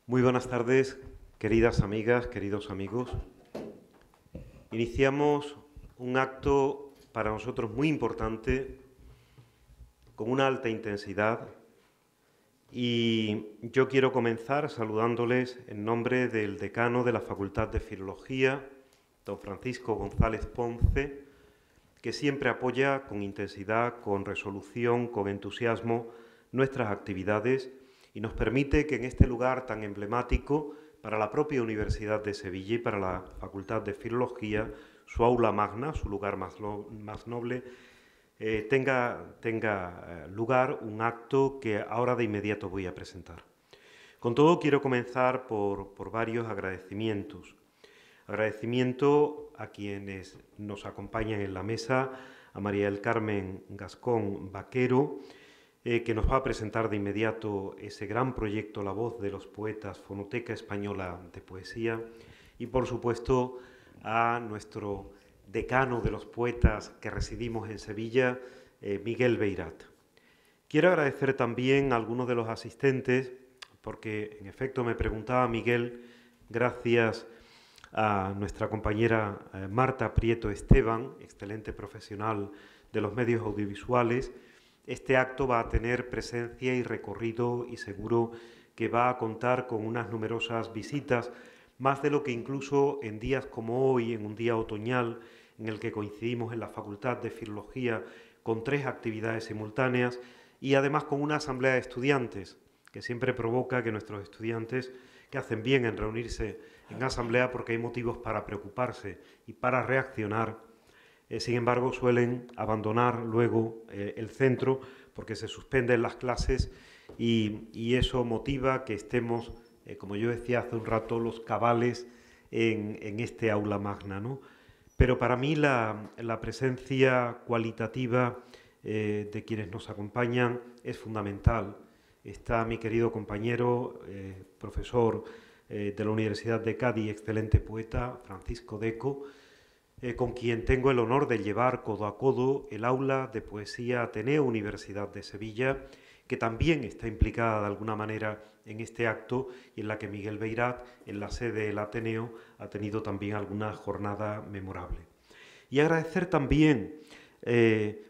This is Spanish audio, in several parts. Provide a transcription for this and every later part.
Muy buenas tardes, queridas amigas, queridos amigos. Iniciamos un acto para nosotros muy importante, con una alta intensidad, y yo quiero comenzar saludándoles en nombre del decano de la Facultad de Filología, don Francisco González Ponce, que siempre apoya con intensidad, con resolución, con entusiasmo nuestras actividades y nos permite que en este lugar tan emblemático para la propia Universidad de Sevilla y para la Facultad de Filología, su aula magna, su lugar más noble, tenga lugar un acto que ahora de inmediato voy a presentar. Con todo, quiero comenzar por varios agradecimientos. Agradecimiento a quienes nos acompañan en la mesa, a María del Carmen Gascón Vaquero, que nos va a presentar de inmediato ese gran proyecto La Voz de los Poetas, Fonoteca Española de Poesía, y por supuesto a nuestro decano de los poetas que residimos en Sevilla, Miguel Beirat. Quiero agradecer también a algunos de los asistentes, porque en efecto me preguntaba Miguel, gracias a nuestra compañera Marta Prieto Esteban, excelente profesional de los medios audiovisuales, este acto va a tener presencia y recorrido y seguro que va a contar con unas numerosas visitas, más de lo que incluso en días como hoy, en un día otoñal, en el que coincidimos en la Facultad de Filología con 3 actividades simultáneas y además con una asamblea de estudiantes, que siempre provoca que nuestros estudiantes, que hacen bien en reunirse en asamblea porque hay motivos para preocuparse y para reaccionar, sin embargo suelen abandonar luego el centro porque se suspenden las clases y eso motiva que estemos, como yo decía hace un rato, los cabales en este aula magna, ¿no? Pero para mí la presencia cualitativa de quienes nos acompañan es fundamental. Está mi querido compañero, profesor de la Universidad de Cádiz, excelente poeta, Francisco Deco, con quien tengo el honor de llevar codo a codo el aula de poesía Ateneo Universidad de Sevilla, que también está implicada de alguna manera en este acto y en la que Miguel Beirat, en la sede del Ateneo, ha tenido también alguna jornada memorable. Y agradecer también,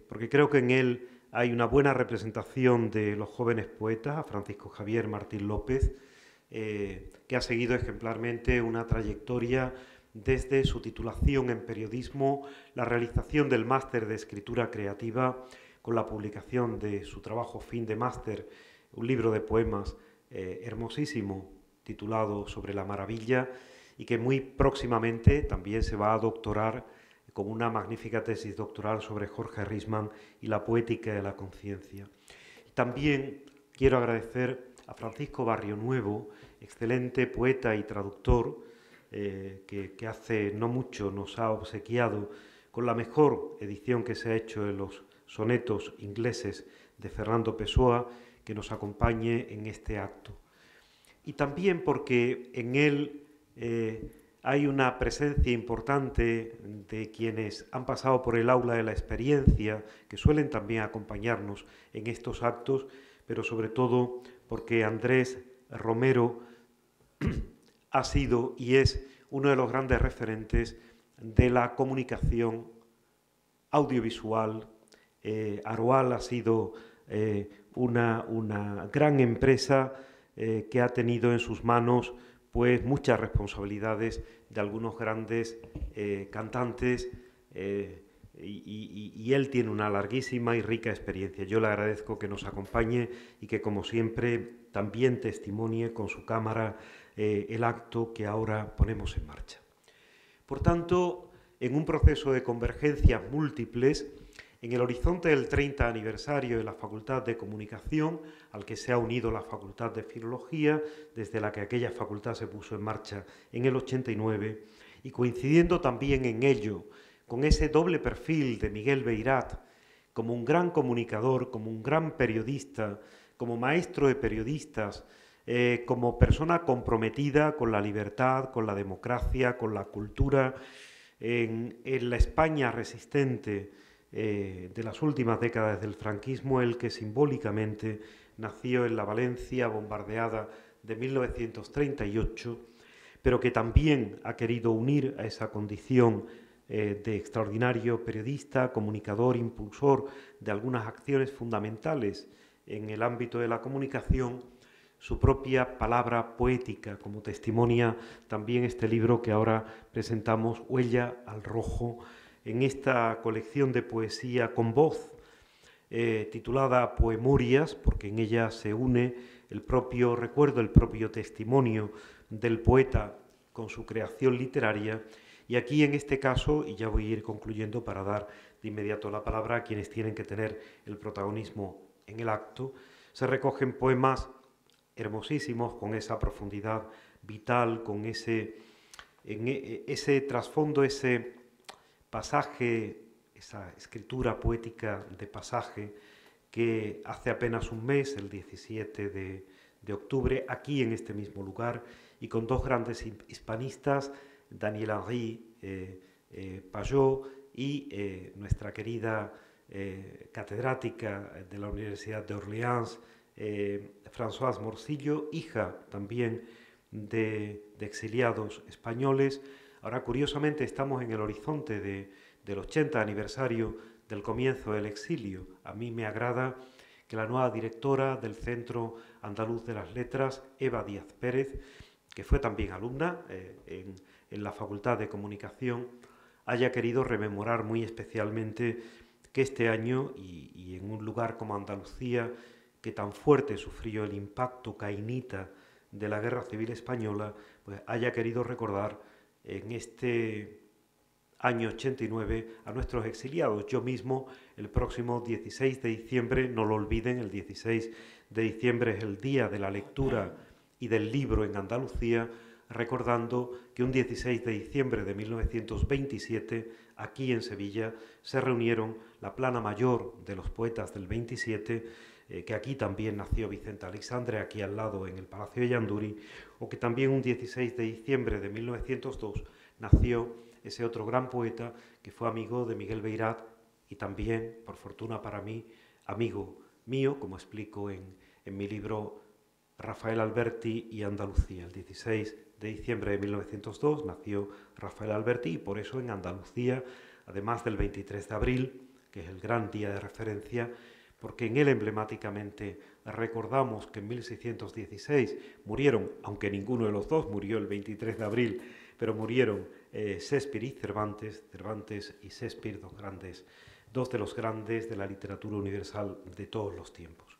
porque creo que en él hay una buena representación de los jóvenes poetas, a Francisco Javier Martín López, que ha seguido ejemplarmente una trayectoria desde su titulación en periodismo, la realización del máster de escritura creativa, con la publicación de su trabajo fin de máster, un libro de poemas hermosísimo titulado Sobre la Maravilla, y que muy próximamente también se va a doctorar con una magnífica tesis doctoral sobre Jorge Risman y la poética de la conciencia. También quiero agradecer a Francisco Barrionuevo, excelente poeta y traductor, que hace no mucho nos ha obsequiado con la mejor edición que se ha hecho de los sonetos ingleses de Fernando Pessoa, que nos acompañe en este acto. Y también porque en él hay una presencia importante de quienes han pasado por el aula de la experiencia, que suelen también acompañarnos en estos actos, pero sobre todo porque Andrés Romero ha sido y es uno de los grandes referentes de la comunicación audiovisual. Aroal ha sido una gran empresa que ha tenido en sus manos pues muchas responsabilidades de algunos grandes cantantes y él tiene una larguísima y rica experiencia. Yo le agradezco que nos acompañe y que, como siempre, también testimonie con su cámara el acto que ahora ponemos en marcha. Por tanto, en un proceso de convergencias múltiples, en el horizonte del 30 aniversario de la Facultad de Comunicación, al que se ha unido la Facultad de Filología, desde la que aquella facultad se puso en marcha en el 89, y coincidiendo también en ello con ese doble perfil de Miguel Beirat, como un gran comunicador, como un gran periodista, como maestro de periodistas, como persona comprometida con la libertad, con la democracia, con la cultura, en la España resistente de las últimas décadas del franquismo, el que simbólicamente nació en la Valencia bombardeada de 1938, pero que también ha querido unir a esa condición de extraordinario periodista, comunicador, impulsor de algunas acciones fundamentales en el ámbito de la comunicación, su propia palabra poética, como testimonia también este libro que ahora presentamos, Huella al Rojo, en esta colección de poesía con voz, titulada Poemorias, porque en ella se une el propio recuerdo, el propio testimonio del poeta con su creación literaria. Y aquí, en este caso, y ya voy a ir concluyendo para dar de inmediato la palabra a quienes tienen que tener el protagonismo en el acto, se recogen poemas hermosísimos con esa profundidad vital, con ese trasfondo, ese pasaje, esa escritura poética de pasaje que hace apenas un mes, el 17 de octubre, aquí en este mismo lugar, y con dos grandes hispanistas, Daniel Henry Pajot y nuestra querida catedrática de la Universidad de Orleans, Françoise Morcillo, hija también de exiliados españoles. Ahora, curiosamente, estamos en el horizonte del 80 aniversario del comienzo del exilio. A mí me agrada que la nueva directora del Centro Andaluz de las Letras, Eva Díaz Pérez, que fue también alumna en la Facultad de Comunicación, haya querido rememorar muy especialmente que este año, y en un lugar como Andalucía, que tan fuerte sufrió el impacto cainita de la Guerra Civil Española, pues haya querido recordar en este año 89 a nuestros exiliados. Yo mismo, el próximo 16 de diciembre, no lo olviden, el 16 de diciembre es el día de la lectura y del libro en Andalucía, recordando que un 16 de diciembre de 1927, aquí en Sevilla, se reunieron la plana mayor de los poetas del 27, que aquí también nació Vicente Aleixandre, aquí al lado en el Palacio de Llanduri, o que también un 16 de diciembre de 1902 nació ese otro gran poeta que fue amigo de Miguel Beirat y también, por fortuna para mí, amigo mío, como explico en mi libro Rafael Alberti y Andalucía. El 16 de diciembre de 1902 nació Rafael Alberti y por eso en Andalucía, además del 23 de abril, que es el gran día de referencia, porque en él emblemáticamente recordamos que en 1616 murieron, aunque ninguno de los dos murió el 23 de abril, pero murieron Shakespeare y Cervantes, Cervantes y Shakespeare, dos de los grandes de la literatura universal de todos los tiempos.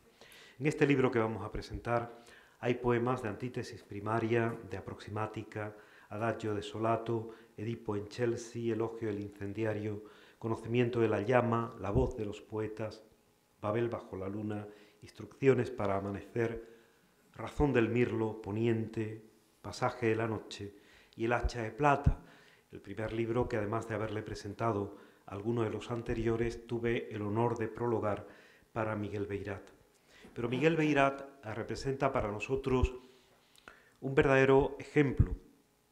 En este libro que vamos a presentar hay poemas de antítesis primaria, de aproximática, adagio desolato, Edipo en Chelsea, elogio del incendiario, conocimiento de la llama, la voz de los poetas, Babel bajo la luna, instrucciones para amanecer, razón del mirlo, poniente, pasaje de la noche y el hacha de plata, el primer libro que además de haberle presentado a alguno de los anteriores, tuve el honor de prologar para Miguel Beirat. Pero Miguel Beirat representa para nosotros un verdadero ejemplo,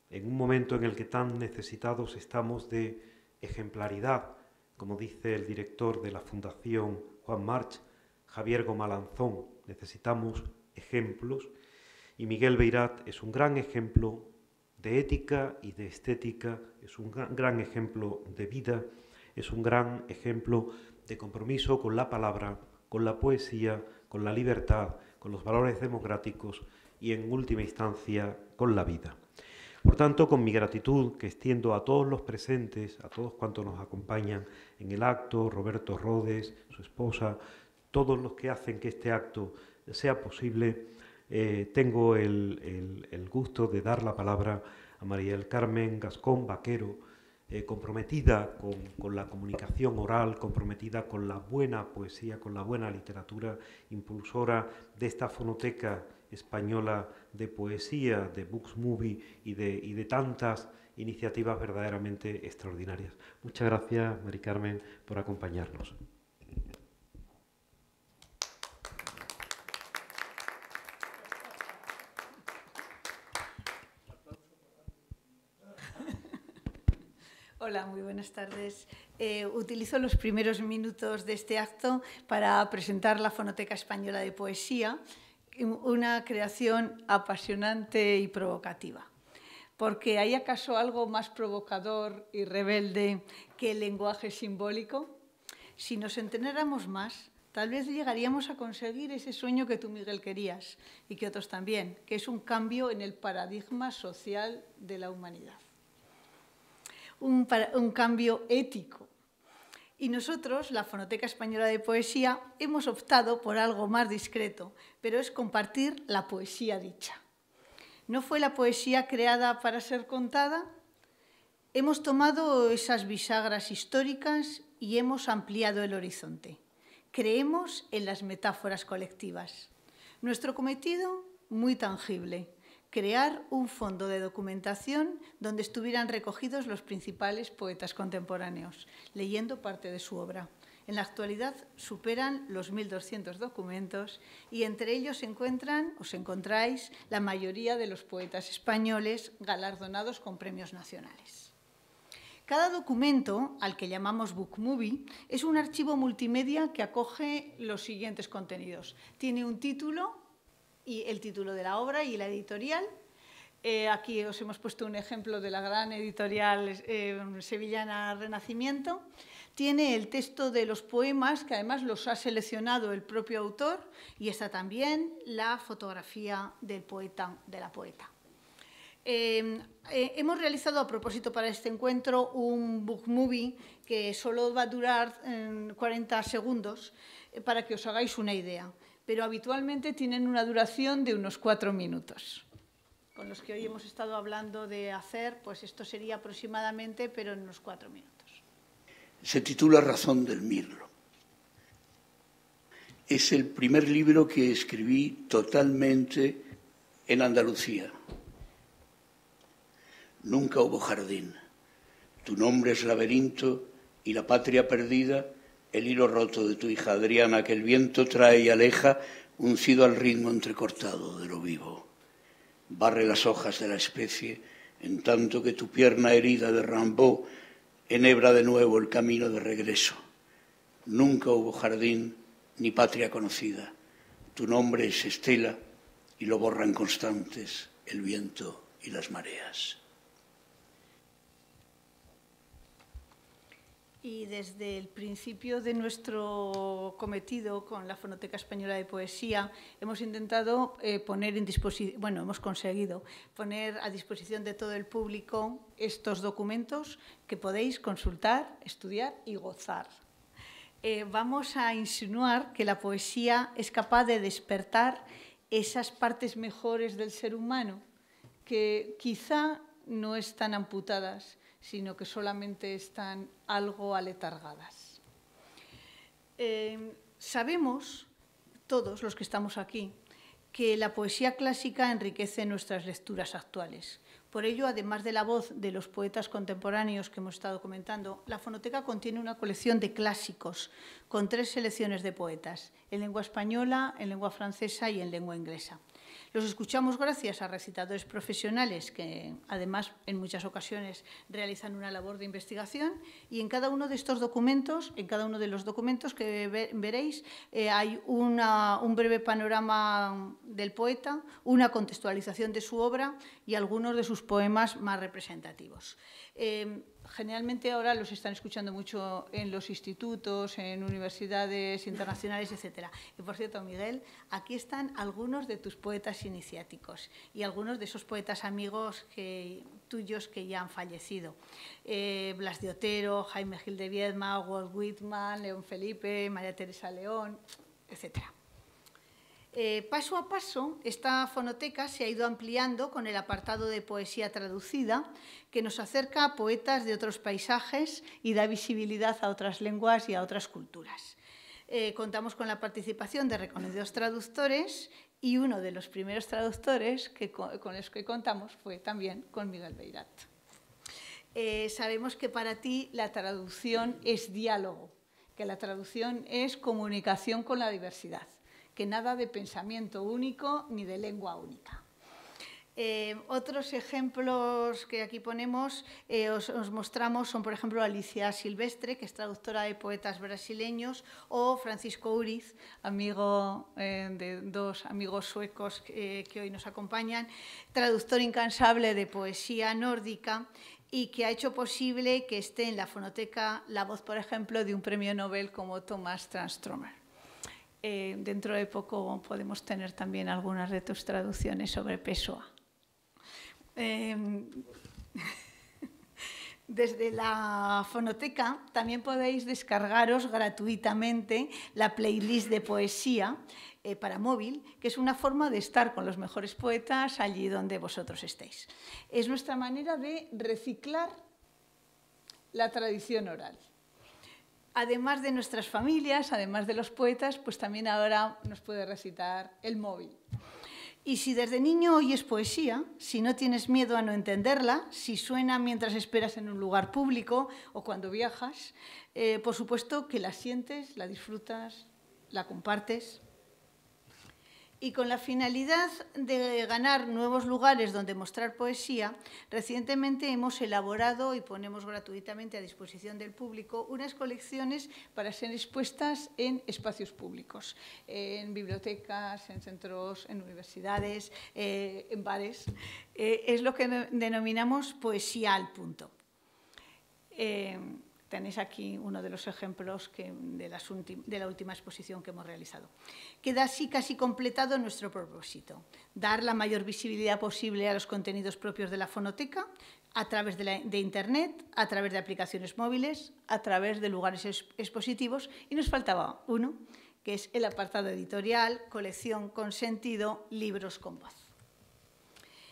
en un momento en el que tan necesitados estamos de ejemplaridad, como dice el director de la Fundación Juan March, Javier Gomalanzón. Necesitamos ejemplos y Miguel Beirat es un gran ejemplo de ética y de estética, es un gran ejemplo de vida, es un gran ejemplo de compromiso con la palabra, con la poesía, con la libertad, con los valores democráticos y en última instancia con la vida. Por tanto, con mi gratitud que extiendo a todos los presentes, a todos cuantos nos acompañan en el acto, Roberto Rodes, su esposa, todos los que hacen que este acto sea posible, tengo el gusto de dar la palabra a María del Carmen Gascón Vaquero, comprometida con la comunicación oral, comprometida con la buena poesía, con la buena literatura, impulsora de esta fonoteca española de poesía, de Books Movie y de tantas iniciativas verdaderamente extraordinarias. Muchas gracias, Mari Carmen, por acompañarnos. Hola, muy buenas tardes. Utilizo los primeros minutos de este acto para presentar la Fonoteca Española de Poesía, una creación apasionante y provocativa. Porque ¿hay acaso algo más provocador y rebelde que el lenguaje simbólico? Si nos entrenáramos más, tal vez llegaríamos a conseguir ese sueño que tú, Miguel, querías y que otros también, que es un cambio en el paradigma social de la humanidad. Un cambio ético. Y nosotros, la Fonoteca Española de Poesía, hemos optado por algo más discreto, pero es compartir la poesía dicha. ¿No fue la poesía creada para ser contada? Hemos tomado esas bisagras históricas y hemos ampliado el horizonte. Creemos en las metáforas colectivas. Nuestro cometido, muy tangible: crear un fondo de documentación donde estuvieran recogidos los principales poetas contemporáneos, leyendo parte de su obra. En la actualidad superan los 1.200 documentos y entre ellos se encuentran, os encontráis, la mayoría de los poetas españoles galardonados con premios nacionales. Cada documento, al que llamamos Book Movie, es un archivo multimedia que acoge los siguientes contenidos. Tiene un título, y el título de la obra y la editorial. Aquí os hemos puesto un ejemplo de la gran editorial sevillana Renacimiento. Tiene el texto de los poemas, que además los ha seleccionado el propio autor, y está también la fotografía del poeta, de la poeta. Hemos realizado a propósito para este encuentro un book movie que solo va a durar 40 segundos para que os hagáis una idea, pero habitualmente tienen una duración de unos 4 minutos. Con los que hoy hemos estado hablando de hacer, pues esto sería aproximadamente, pero en unos 4 minutos. Se titula Razón del Mirlo. Es el primer libro que escribí totalmente en Andalucía. Nunca hubo jardín. Tu nombre es laberinto y la patria perdida, el hilo roto de tu hija Adriana que el viento trae y aleja, uncido al ritmo entrecortado de lo vivo. Barre las hojas de la especie, en tanto que tu pierna herida de Rimbaud enhebra de nuevo el camino de regreso. Nunca hubo jardín ni patria conocida. Tu nombre es estela y lo borran constantes el viento y las mareas. Y desde el principio de nuestro cometido con la Fonoteca Española de Poesía hemos intentado hemos conseguido poner a disposición de todo el público estos documentos que podéis consultar, estudiar y gozar. Vamos a insinuar que la poesía es capaz de despertar esas partes mejores del ser humano que quizá no están amputadas, sino que solamente están algo aletargadas. Sabemos, todos los que estamos aquí, que la poesía clásica enriquece nuestras lecturas actuales. Por ello, además de la voz de los poetas contemporáneos que hemos estado comentando, la Fonoteca contiene una colección de clásicos con 3 selecciones de poetas, en lengua española, en lengua francesa y en lengua inglesa. Los escuchamos gracias a recitadores profesionales que, además, en muchas ocasiones realizan una labor de investigación y en cada uno de estos documentos, en cada uno de los documentos que veréis, hay un breve panorama del poeta, una contextualización de su obra y algunos de sus poemas más representativos. Generalmente ahora los están escuchando mucho en los institutos, en universidades internacionales, etc. Y por cierto, Miguel, aquí están algunos de tus poetas iniciáticos y algunos de esos poetas amigos tuyos que ya han fallecido. Blas de Otero, Jaime Gil de Viedma, Walt Whitman, León Felipe, María Teresa León, etc. Paso a paso, esta fonoteca se ha ido ampliando con el apartado de poesía traducida, que nos acerca a poetas de otros paisajes y da visibilidad a otras lenguas y a otras culturas. Contamos con la participación de reconocidos traductores y uno de los primeros traductores con los que contamos fue también con Miguel Beirat. Sabemos que para ti la traducción es diálogo, que la traducción es comunicación con la diversidad, que nada de pensamiento único ni de lengua única. Otros ejemplos que aquí ponemos, os mostramos, son, por ejemplo, Alicia Silvestre, que es traductora de poetas brasileños, o Francisco Uriz, amigo de dos amigos suecos que hoy nos acompañan, traductor incansable de poesía nórdica y que ha hecho posible que esté en la fonoteca la voz, por ejemplo, de un premio Nobel como Thomas Tranströmer. Dentro de poco podemos tener también algunas de tus traducciones sobre Pessoa. Desde la fonoteca también podéis descargaros gratuitamente la playlist de poesía para móvil, que es una forma de estar con los mejores poetas allí donde vosotros estéis. Es nuestra manera de reciclar la tradición oral. Además de nuestras familias, además de los poetas, pues también ahora nos puede recitar el móvil. Y si desde niño oyes poesía, si no tienes miedo a no entenderla, si suena mientras esperas en un lugar público o cuando viajas, por supuesto que la sientes, la disfrutas, la compartes. Y con la finalidad de ganar nuevos lugares donde mostrar poesía, recientemente hemos elaborado y ponemos gratuitamente a disposición del público unas colecciones para ser expuestas en espacios públicos, en bibliotecas, en centros, en universidades, en bares. Es lo que denominamos poesía al punto. Tenéis aquí uno de los ejemplos de la última exposición que hemos realizado. Queda así casi completado nuestro propósito: dar la mayor visibilidad posible a los contenidos propios de la fonoteca a través de Internet, a través de aplicaciones móviles, a través de lugares expositivos. Y nos faltaba uno, que es el apartado editorial, colección con sentido, libros con voz.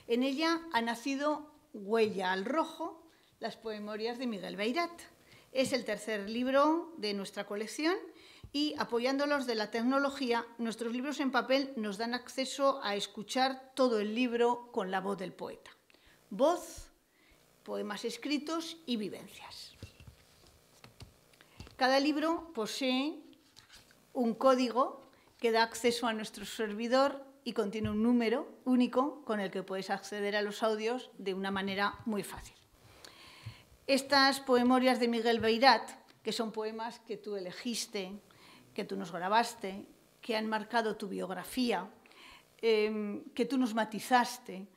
En ella ha nacido Huella al rojo, las poemorias de Miguel Beirat. Es el tercer libro de nuestra colección y, apoyándolos de la tecnología, nuestros libros en papel nos dan acceso a escuchar todo el libro con la voz del poeta. Voz, poemas escritos y vivencias. Cada libro posee un código que da acceso a nuestro servidor y contiene un número único con el que puedes acceder a los audios de una manera muy fácil. Estas poemorias de Miguel Beirat, que son poemas que tú elegiste, que tú nos grabaste, que han marcado tu biografía, que tú nos matizaste,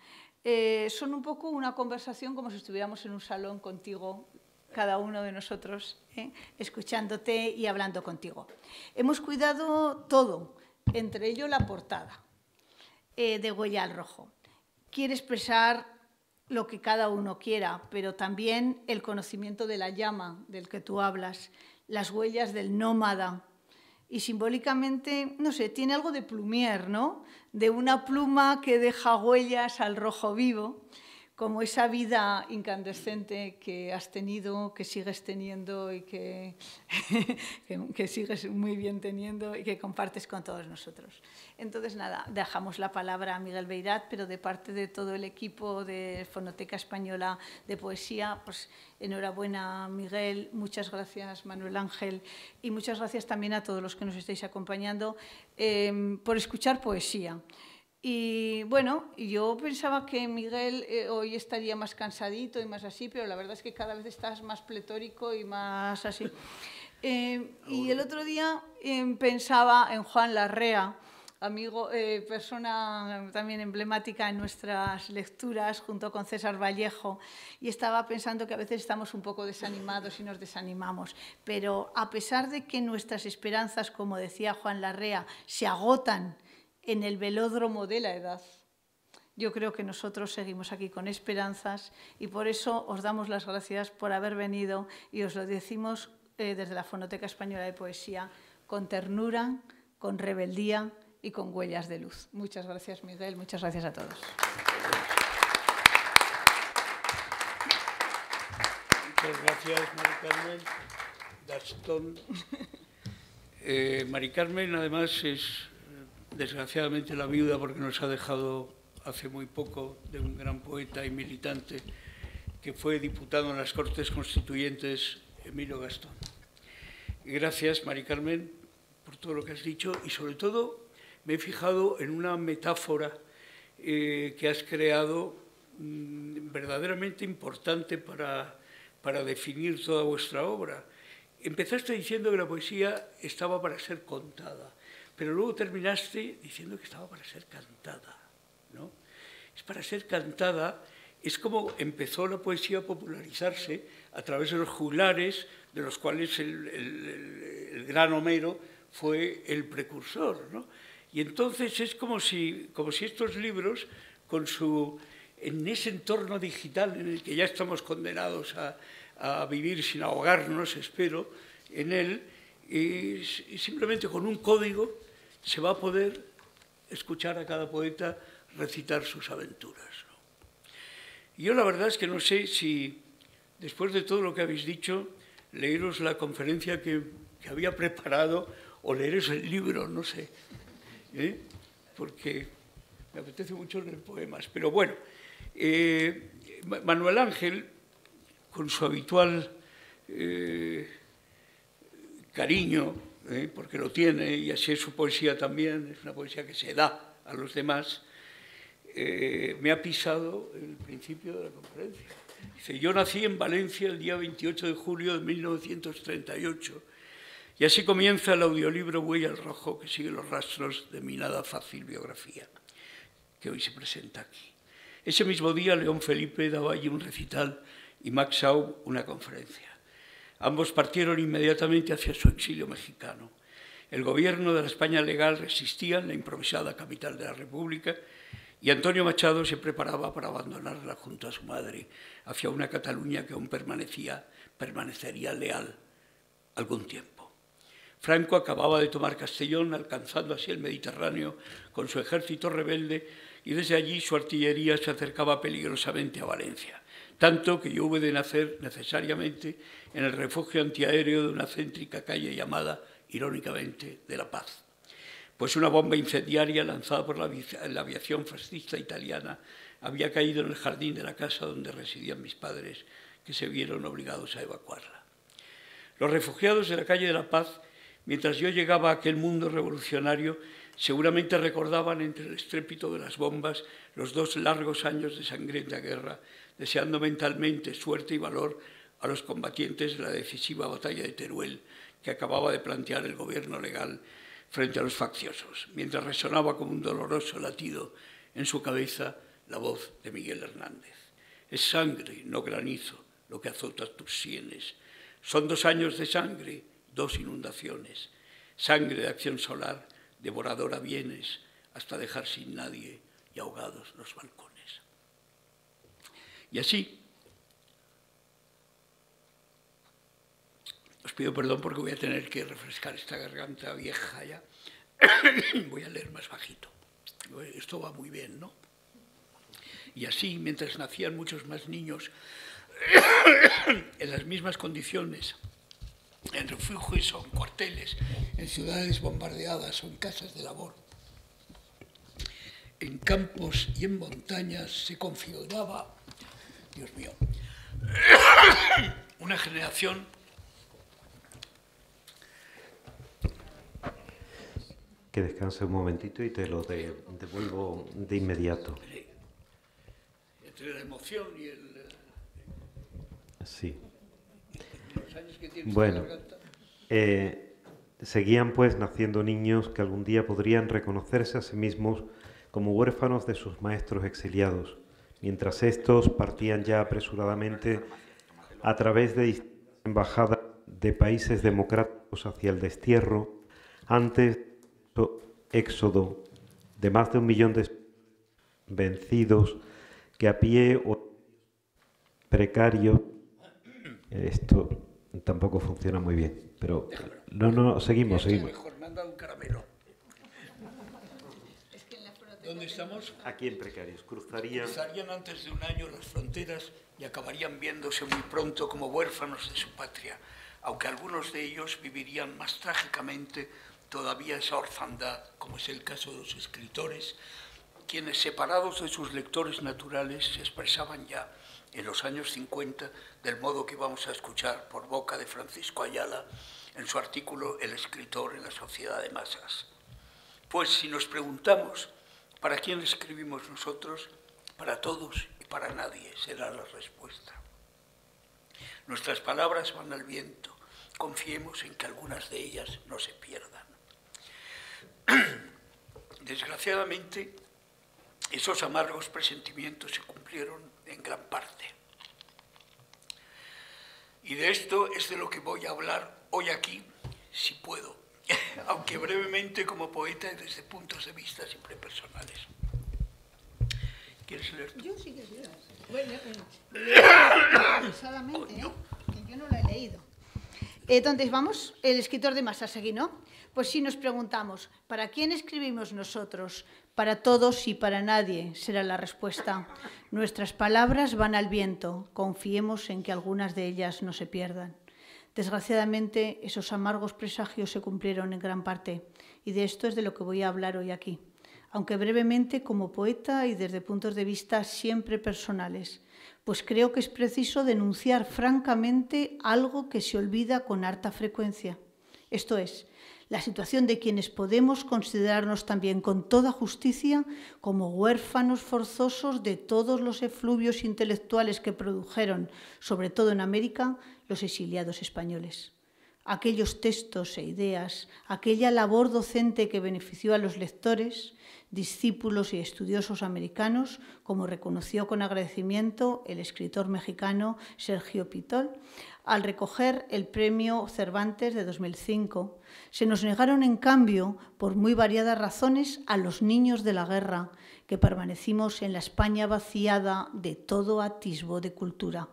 son un poco una conversación como si estuviéramos en un salón contigo, cada uno de nosotros, escuchándote y hablando contigo. Hemos cuidado todo, entre ello la portada de Huella al rojo. Quiere expresar lo que cada uno quiera, pero también el conocimiento de la llama del que tú hablas, las huellas del nómada. Y simbólicamente, no sé, tiene algo de plumier, ¿no? De una pluma que deja huellas al rojo vivo, como esa vida incandescente que has tenido, que sigues teniendo y que sigues muy bien teniendo y que compartes con todos nosotros. Entonces, nada, dejamos la palabra a Miguel Beirat, pero de parte de todo el equipo de Fonoteca Española de Poesía, pues enhorabuena, Miguel, muchas gracias, Manuel Ángel, y muchas gracias también a todos los que nos estáis acompañando por escuchar poesía. Y bueno, yo pensaba que Miguel hoy estaría más cansadito y más así, pero la verdad es que cada vez estás más pletórico y más así. Y el otro día pensaba en Juan Larrea, amigo, persona también emblemática en nuestras lecturas, junto con César Vallejo, y estaba pensando que a veces estamos un poco desanimados y nos desanimamos, pero a pesar de que nuestras esperanzas, como decía Juan Larrea, se agotan en el velódromo de la edad, yo creo que nosotros seguimos aquí con esperanzas y por eso os damos las gracias por haber venido y os lo decimos desde la Fonoteca Española de Poesía con ternura, con rebeldía y con huellas de luz. Muchas gracias, Miguel, muchas gracias a todos. Muchas gracias, Mari Carmen. Gastón. Mari Carmen, además, es desgraciadamente la viuda, porque nos ha dejado hace muy poco, de un gran poeta y militante que fue diputado en las Cortes Constituyentes, Emilio Gastón. Gracias, Mari Carmen, por todo lo que has dicho y sobre todo me he fijado en una metáfora que has creado verdaderamente importante para definir toda vuestra obra. Empezaste diciendo que la poesía estaba para ser contada, pero luego terminaste diciendo que estaba para ser cantada, ¿no? Es para ser cantada, es como empezó la poesía a popularizarse a través de los juglares, de los cuales el gran Homero fue el precursor, ¿no? Y entonces es como si estos libros, en ese entorno digital en el que ya estamos condenados a vivir sin ahogarnos, espero, en él, y simplemente con un código se va a poder escuchar a cada poeta recitar sus aventuras, ¿no? Y yo la verdad es que no sé si, después de todo lo que habéis dicho, leeros la conferencia que había preparado o leeros el libro, no sé, porque me apetece mucho leer poemas. Pero bueno, Manuel Ángel, con su habitual cariño, porque lo tiene, y así es su poesía también, es una poesía que se da a los demás, me ha pisado el principio de la conferencia. Dice, yo nací en Valencia el día 28 de julio de 1938, y así comienza el audiolibro Huella al Rojo, que sigue los rastros de mi nada fácil biografía, que hoy se presenta aquí. Ese mismo día, León Felipe daba allí un recital y Max Shaw una conferencia. Ambos partieron inmediatamente hacia su exilio mexicano. El gobierno de la España legal resistía en la improvisada capital de la República y Antonio Machado se preparaba para abandonarla junto a su madre hacia una Cataluña que aún permanecería leal algún tiempo. Franco acababa de tomar Castellón, alcanzando así el Mediterráneo con su ejército rebelde, y desde allí su artillería se acercaba peligrosamente a Valencia, tanto que yo hube de nacer necesariamente en el refugio antiaéreo de una céntrica calle llamada, irónicamente, de La Paz. Pues una bomba incendiaria lanzada por la aviación fascista italiana había caído en el jardín de la casa donde residían mis padres, que se vieron obligados a evacuarla. Los refugiados de la calle de La Paz, mientras yo llegaba a aquel mundo revolucionario, seguramente recordaban entre el estrépito de las bombas los 2 largos años de sangrienta guerra, deseando mentalmente suerte y valor a los combatientes de la decisiva batalla de Teruel que acababa de plantear el gobierno legal frente a los facciosos, mientras resonaba como un doloroso latido en su cabeza la voz de Miguel Hernández. Es sangre, no granizo, lo que azota tus sienes. Son 2 años de sangre, 2 inundaciones, sangre de acción solar, devoradora bienes, hasta dejar sin nadie y ahogados los balcones. Y así, os pido perdón porque voy a tener que refrescar esta garganta vieja ya. Voy a leer más bajito. Esto va muy bien, ¿no? Y así, mientras nacían muchos más niños en las mismas condiciones, en refugios o en cuarteles, en ciudades bombardeadas o en casas de labor, en campos y en montañas, se configuraba, Dios mío, una generación que descanse un momentito y te lo devuelvo de inmediato. Entre la emoción y el... Sí. los años que tienes Bueno, en la garganta. seguían pues naciendo niños que algún día podrían reconocerse a sí mismos como huérfanos de sus maestros exiliados, mientras estos partían ya apresuradamente a través de distintas embajadas de países democráticos hacia el destierro, antes del éxodo de más de 1 millón de vencidos que a pie o precarios. Esto tampoco funciona muy bien, pero no, seguimos. Mejor, me han dado un caramelo. ¿Dónde estamos? Aquí en precarios, cruzarían Antes de 1 año las fronteras y acabarían viéndose muy pronto como huérfanos de su patria, aunque algunos de ellos vivirían más trágicamente todavía esa orfandad, como es el caso de los escritores, quienes, separados de sus lectores naturales, se expresaban ya en los años 50 del modo que vamos a escuchar por boca de Francisco Ayala en su artículo El escritor en la sociedad de masas. Pues si nos preguntamos ¿Para quién escribimos nosotros? Para todos y para nadie, será la respuesta. Nuestras palabras van al viento. Confiemos en que algunas de ellas no se pierdan. Desgraciadamente, esos amargos presentimientos se cumplieron en gran parte. Y de esto es de lo que voy a hablar hoy aquí, si puedo, aunque brevemente como poeta y desde puntos de vista siempre personales. ¿Quieres leer tú? Yo sí que leo. Bueno, avisadamente, ¿eh? Que yo no lo he leído. Entonces, vamos, el escritor de Masasegui, ¿no? Pues si nos preguntamos, ¿para quién escribimos nosotros? Para todos y para nadie, será la respuesta. Nuestras palabras van al viento, confiemos en que algunas de ellas no se pierdan. Desgraciadamente, esos amargos presagios se cumplieron en gran parte, y de esto es de lo que voy a hablar hoy aquí, aunque brevemente como poeta y desde puntos de vista siempre personales, pues creo que es preciso denunciar francamente algo que se olvida con harta frecuencia. Esto es, la situación de quienes podemos considerarnos también con toda justicia como huérfanos forzosos de todos los efluvios intelectuales que produjeron, sobre todo en América, los exiliados españoles. Aquellos textos e ideas, aquella labor docente que benefició a los lectores, discípulos y estudiosos americanos, como reconoció con agradecimiento el escritor mexicano Sergio Pitol, al recoger el premio Cervantes de 2005, se nos negaron en cambio, por muy variadas razones, a los niños de la guerra, que permanecimos en la España vaciada de todo atisbo de cultura.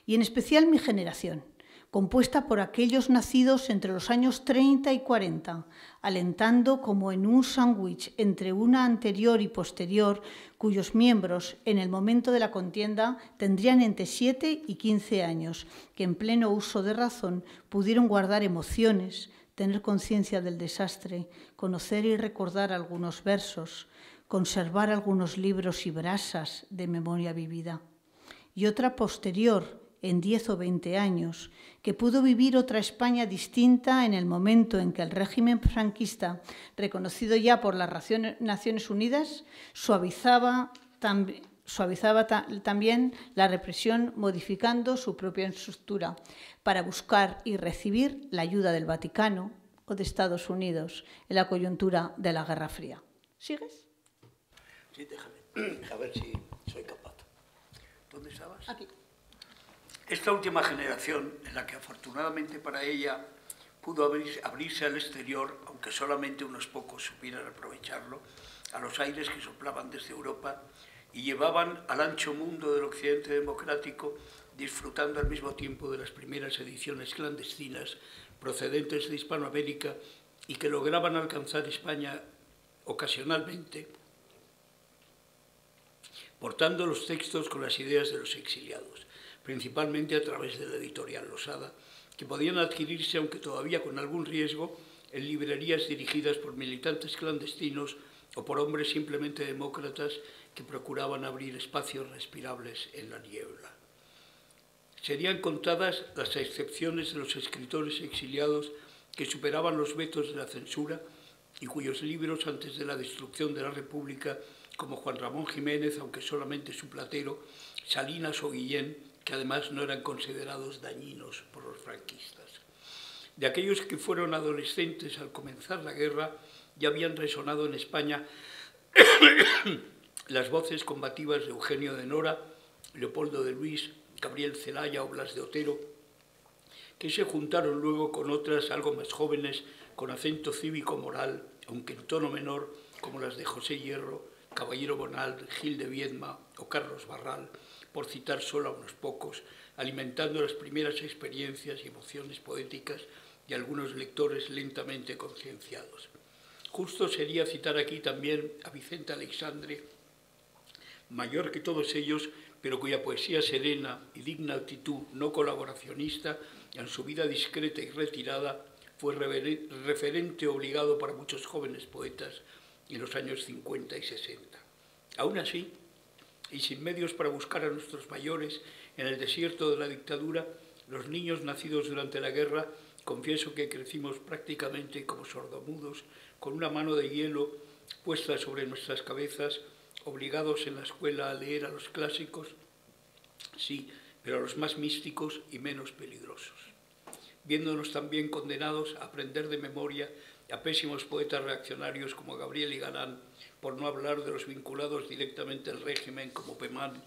Y en especial mi generación, compuesta por aquellos nacidos entre los años 30 y 40, alentando como en un sándwich entre una anterior y posterior, cuyos miembros en el momento de la contienda tendrían entre 7 y 15 años, que en pleno uso de razón pudieron guardar emociones, tener conciencia del desastre, conocer y recordar algunos versos, conservar algunos libros y brasas de memoria vivida. Y otra posterior, en 10 o 20 años, que pudo vivir otra España distinta en el momento en que el régimen franquista, reconocido ya por las Naciones Unidas, suavizaba también la represión, modificando su propia estructura para buscar y recibir la ayuda del Vaticano o de Estados Unidos en la coyuntura de la Guerra Fría. ¿Sigues? Sí, déjame, a ver si soy capaz. ¿Dónde estabas? Aquí. Esta última generación, en la que afortunadamente para ella pudo abrirse al exterior, aunque solamente unos pocos supieran aprovecharlo, a los aires que soplaban desde Europa y llevaban al ancho mundo del occidente democrático, disfrutando al mismo tiempo de las primeras ediciones clandestinas procedentes de Hispanoamérica y que lograban alcanzar España ocasionalmente, portando los textos con las ideas de los exiliados, principalmente a través de la editorial Losada, que podían adquirirse, aunque todavía con algún riesgo, en librerías dirigidas por militantes clandestinos o por hombres simplemente demócratas que procuraban abrir espacios respirables en la niebla. Serían contadas las excepciones de los escritores exiliados que superaban los vetos de la censura y cuyos libros, antes de la destrucción de la República, como Juan Ramón Jiménez, aunque solamente su platero, Salinas o Guillén, que además no eran considerados dañinos por los franquistas. De aquellos que fueron adolescentes al comenzar la guerra, ya habían resonado en España las voces combativas de Eugenio de Nora, Leopoldo de Luis, Gabriel Celaya o Blas de Otero, que se juntaron luego con otras algo más jóvenes, con acento cívico-moral, aunque en tono menor, como las de José Hierro, Caballero Bonald, Gil de Viedma o Carlos Barral, por citar solo a unos pocos, alimentando las primeras experiencias y emociones poéticas de algunos lectores lentamente concienciados. Justo sería citar aquí también a Vicente Aleixandre, mayor que todos ellos, pero cuya poesía serena y digna actitud no colaboracionista, en su vida discreta y retirada, fue referente obligado para muchos jóvenes poetas en los años 50 y 60. Aún así, y sin medios para buscar a nuestros mayores en el desierto de la dictadura, los niños nacidos durante la guerra, confieso que crecimos prácticamente como sordomudos, con una mano de hielo puesta sobre nuestras cabezas, obligados en la escuela a leer a los clásicos, sí, pero a los más místicos y menos peligrosos, viéndonos también condenados a aprender de memoria a pésimos poetas reaccionarios como Gabriel y Galán, por no hablar de los vinculados directamente al régimen como Pemán,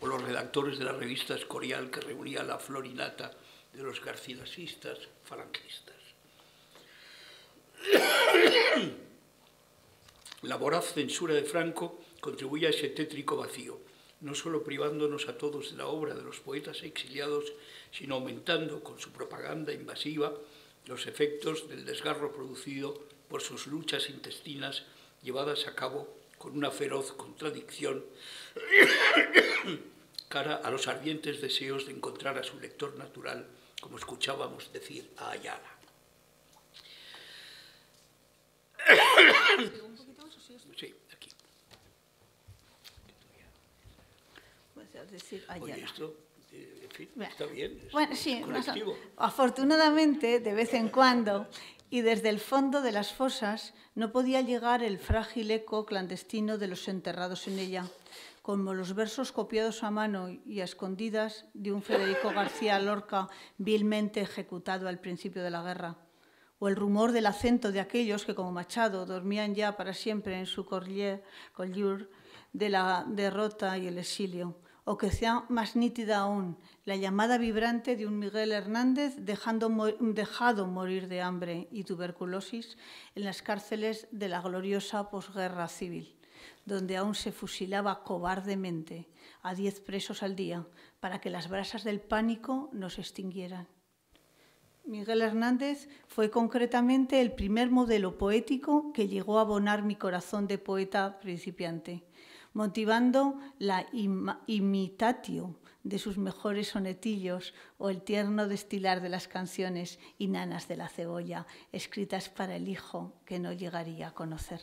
o los redactores de la revista Escorial que reunía la florinata de los garcilasistas falangistas. La voraz censura de Franco contribuye a ese tétrico vacío, no solo privándonos a todos de la obra de los poetas exiliados, sino aumentando con su propaganda invasiva los efectos del desgarro producido por sus luchas intestinas llevadas a cabo con una feroz contradicción cara a los ardientes deseos de encontrar a su lector natural, como escuchábamos decir a Ayala. Sí, aquí. Decir Ayala. Oye, esto, en fin, está bien, es bueno, sí, colectivo. Afortunadamente, de vez en cuando, y desde el fondo de las fosas, no podía llegar el frágil eco clandestino de los enterrados en ella, como los versos copiados a mano y a escondidas de un Federico García Lorca vilmente ejecutado al principio de la guerra, o el rumor del acento de aquellos que, como Machado, dormían ya para siempre en su colleur de la derrota y el exilio, o que sea más nítida aún, la llamada vibrante de un Miguel Hernández dejado morir de hambre y tuberculosis en las cárceles de la gloriosa posguerra civil, donde aún se fusilaba cobardemente a 10 presos al día para que las brasas del pánico no se extinguieran. Miguel Hernández fue concretamente el primer modelo poético que llegó a abonar mi corazón de poeta principiante, motivando la imitatio de sus mejores sonetillos o el tierno destilar de las canciones inanas de la cebolla, escritas para el hijo que no llegaría a conocer.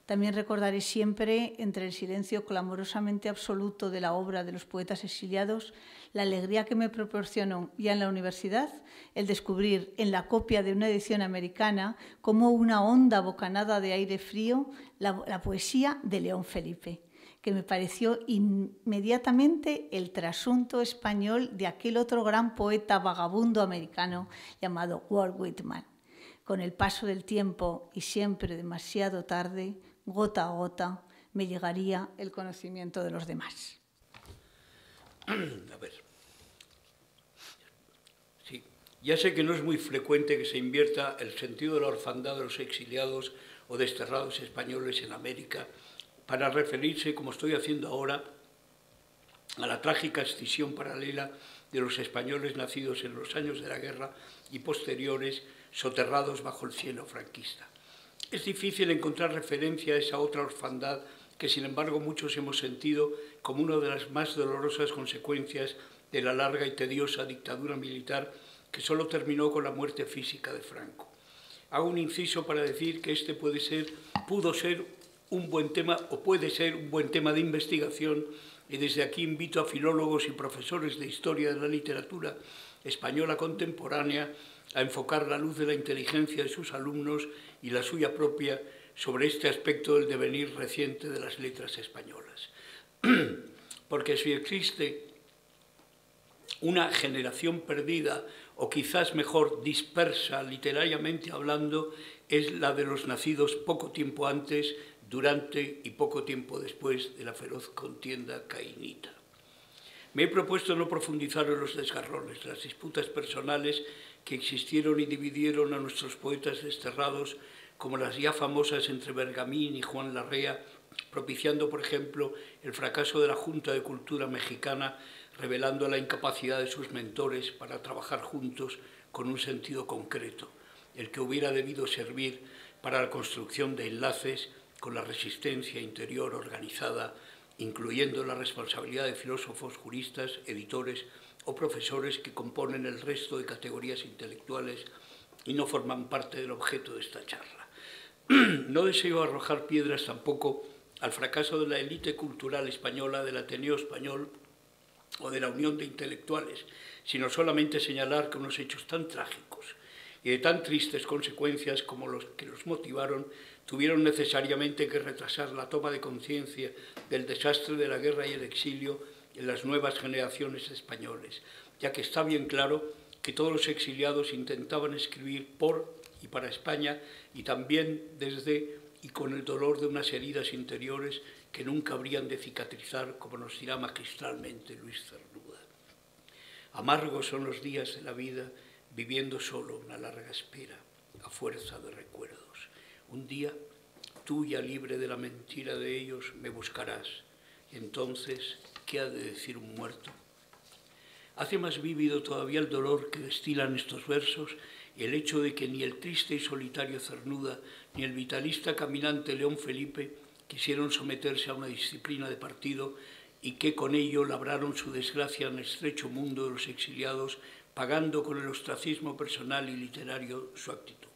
También recordaré siempre, entre el silencio clamorosamente absoluto de la obra de los poetas exiliados, la alegría que me proporcionó ya en la universidad el descubrir en la copia de una edición americana como una honda bocanada de aire frío la poesía de León Felipe, que me pareció inmediatamente el trasunto español de aquel otro gran poeta vagabundo americano llamado Walt Whitman. Con el paso del tiempo y siempre demasiado tarde, gota a gota, me llegaría el conocimiento de los demás. A ver. Sí, ya sé que no es muy frecuente que se invierta el sentido de la orfandad de los exiliados o desterrados españoles en América para referirse, como estoy haciendo ahora, a la trágica escisión paralela de los españoles nacidos en los años de la guerra y posteriores, soterrados bajo el cielo franquista. Es difícil encontrar referencia a esa otra orfandad que, sin embargo, muchos hemos sentido como una de las más dolorosas consecuencias de la larga y tediosa dictadura militar que solo terminó con la muerte física de Franco. Hago un inciso para decir que este pudo ser un buen tema o puede ser un buen tema de investigación, y desde aquí invito a filólogos y profesores de historia de la literatura española contemporánea a enfocar la luz de la inteligencia de sus alumnos y la suya propia sobre este aspecto del devenir reciente de las letras españolas. Porque si existe una generación perdida, o quizás mejor dispersa literariamente hablando, es la de los nacidos poco tiempo antes, durante y poco tiempo después de la feroz contienda cainita. Me he propuesto no profundizar en los desgarrones, las disputas personales que existieron y dividieron a nuestros poetas desterrados, como las ya famosas entre Bergamín y Juan Larrea, propiciando, por ejemplo, el fracaso de la Junta de Cultura mexicana, revelando la incapacidad de sus mentores para trabajar juntos con un sentido concreto, el que hubiera debido servir para la construcción de enlaces con la resistencia interior organizada, incluyendo la responsabilidad de filósofos, juristas, editores o profesores que componen el resto de categorías intelectuales y no forman parte del objeto de esta charla. No deseo arrojar piedras tampoco al fracaso de la élite cultural española, del Ateneo Español o de la Unión de Intelectuales, sino solamente señalar que unos hechos tan trágicos y de tan tristes consecuencias como los que los motivaron tuvieron necesariamente que retrasar la toma de conciencia del desastre de la guerra y el exilio en las nuevas generaciones españoles, ya que está bien claro que todos los exiliados intentaban escribir por y para España, y también desde y con el dolor de unas heridas interiores que nunca habrían de cicatrizar, como nos dirá magistralmente Luis Cernuda. Amargos son los días de la vida, viviendo solo una larga espera, a fuerza de recuerdos. Un día, tú ya libre de la mentira de ellos, me buscarás. Y entonces, ¿qué ha de decir un muerto? Hace más vívido todavía el dolor que destilan estos versos y el hecho de que ni el triste y solitario Cernuda ni el vitalista caminante León Felipe quisieron someterse a una disciplina de partido y que con ello labraron su desgracia en el estrecho mundo de los exiliados, pagando con el ostracismo personal y literario su actitud.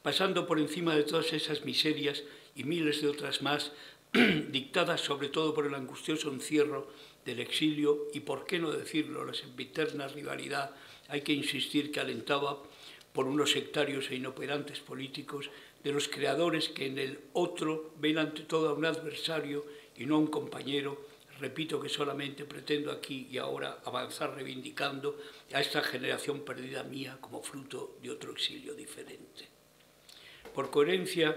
Pasando por encima de todas esas miserias y miles de otras más, dictadas sobre todo por el angustioso encierro del exilio y, por qué no decirlo, la sempiterna rivalidad, hay que insistir, que alentaba por unos sectarios e inoperantes políticos, de los creadores que en el otro ven ante todo a un adversario y no a un compañero. Repito que solamente pretendo aquí y ahora avanzar reivindicando a esta generación perdida mía como fruto de otro exilio diferente. Por coherencia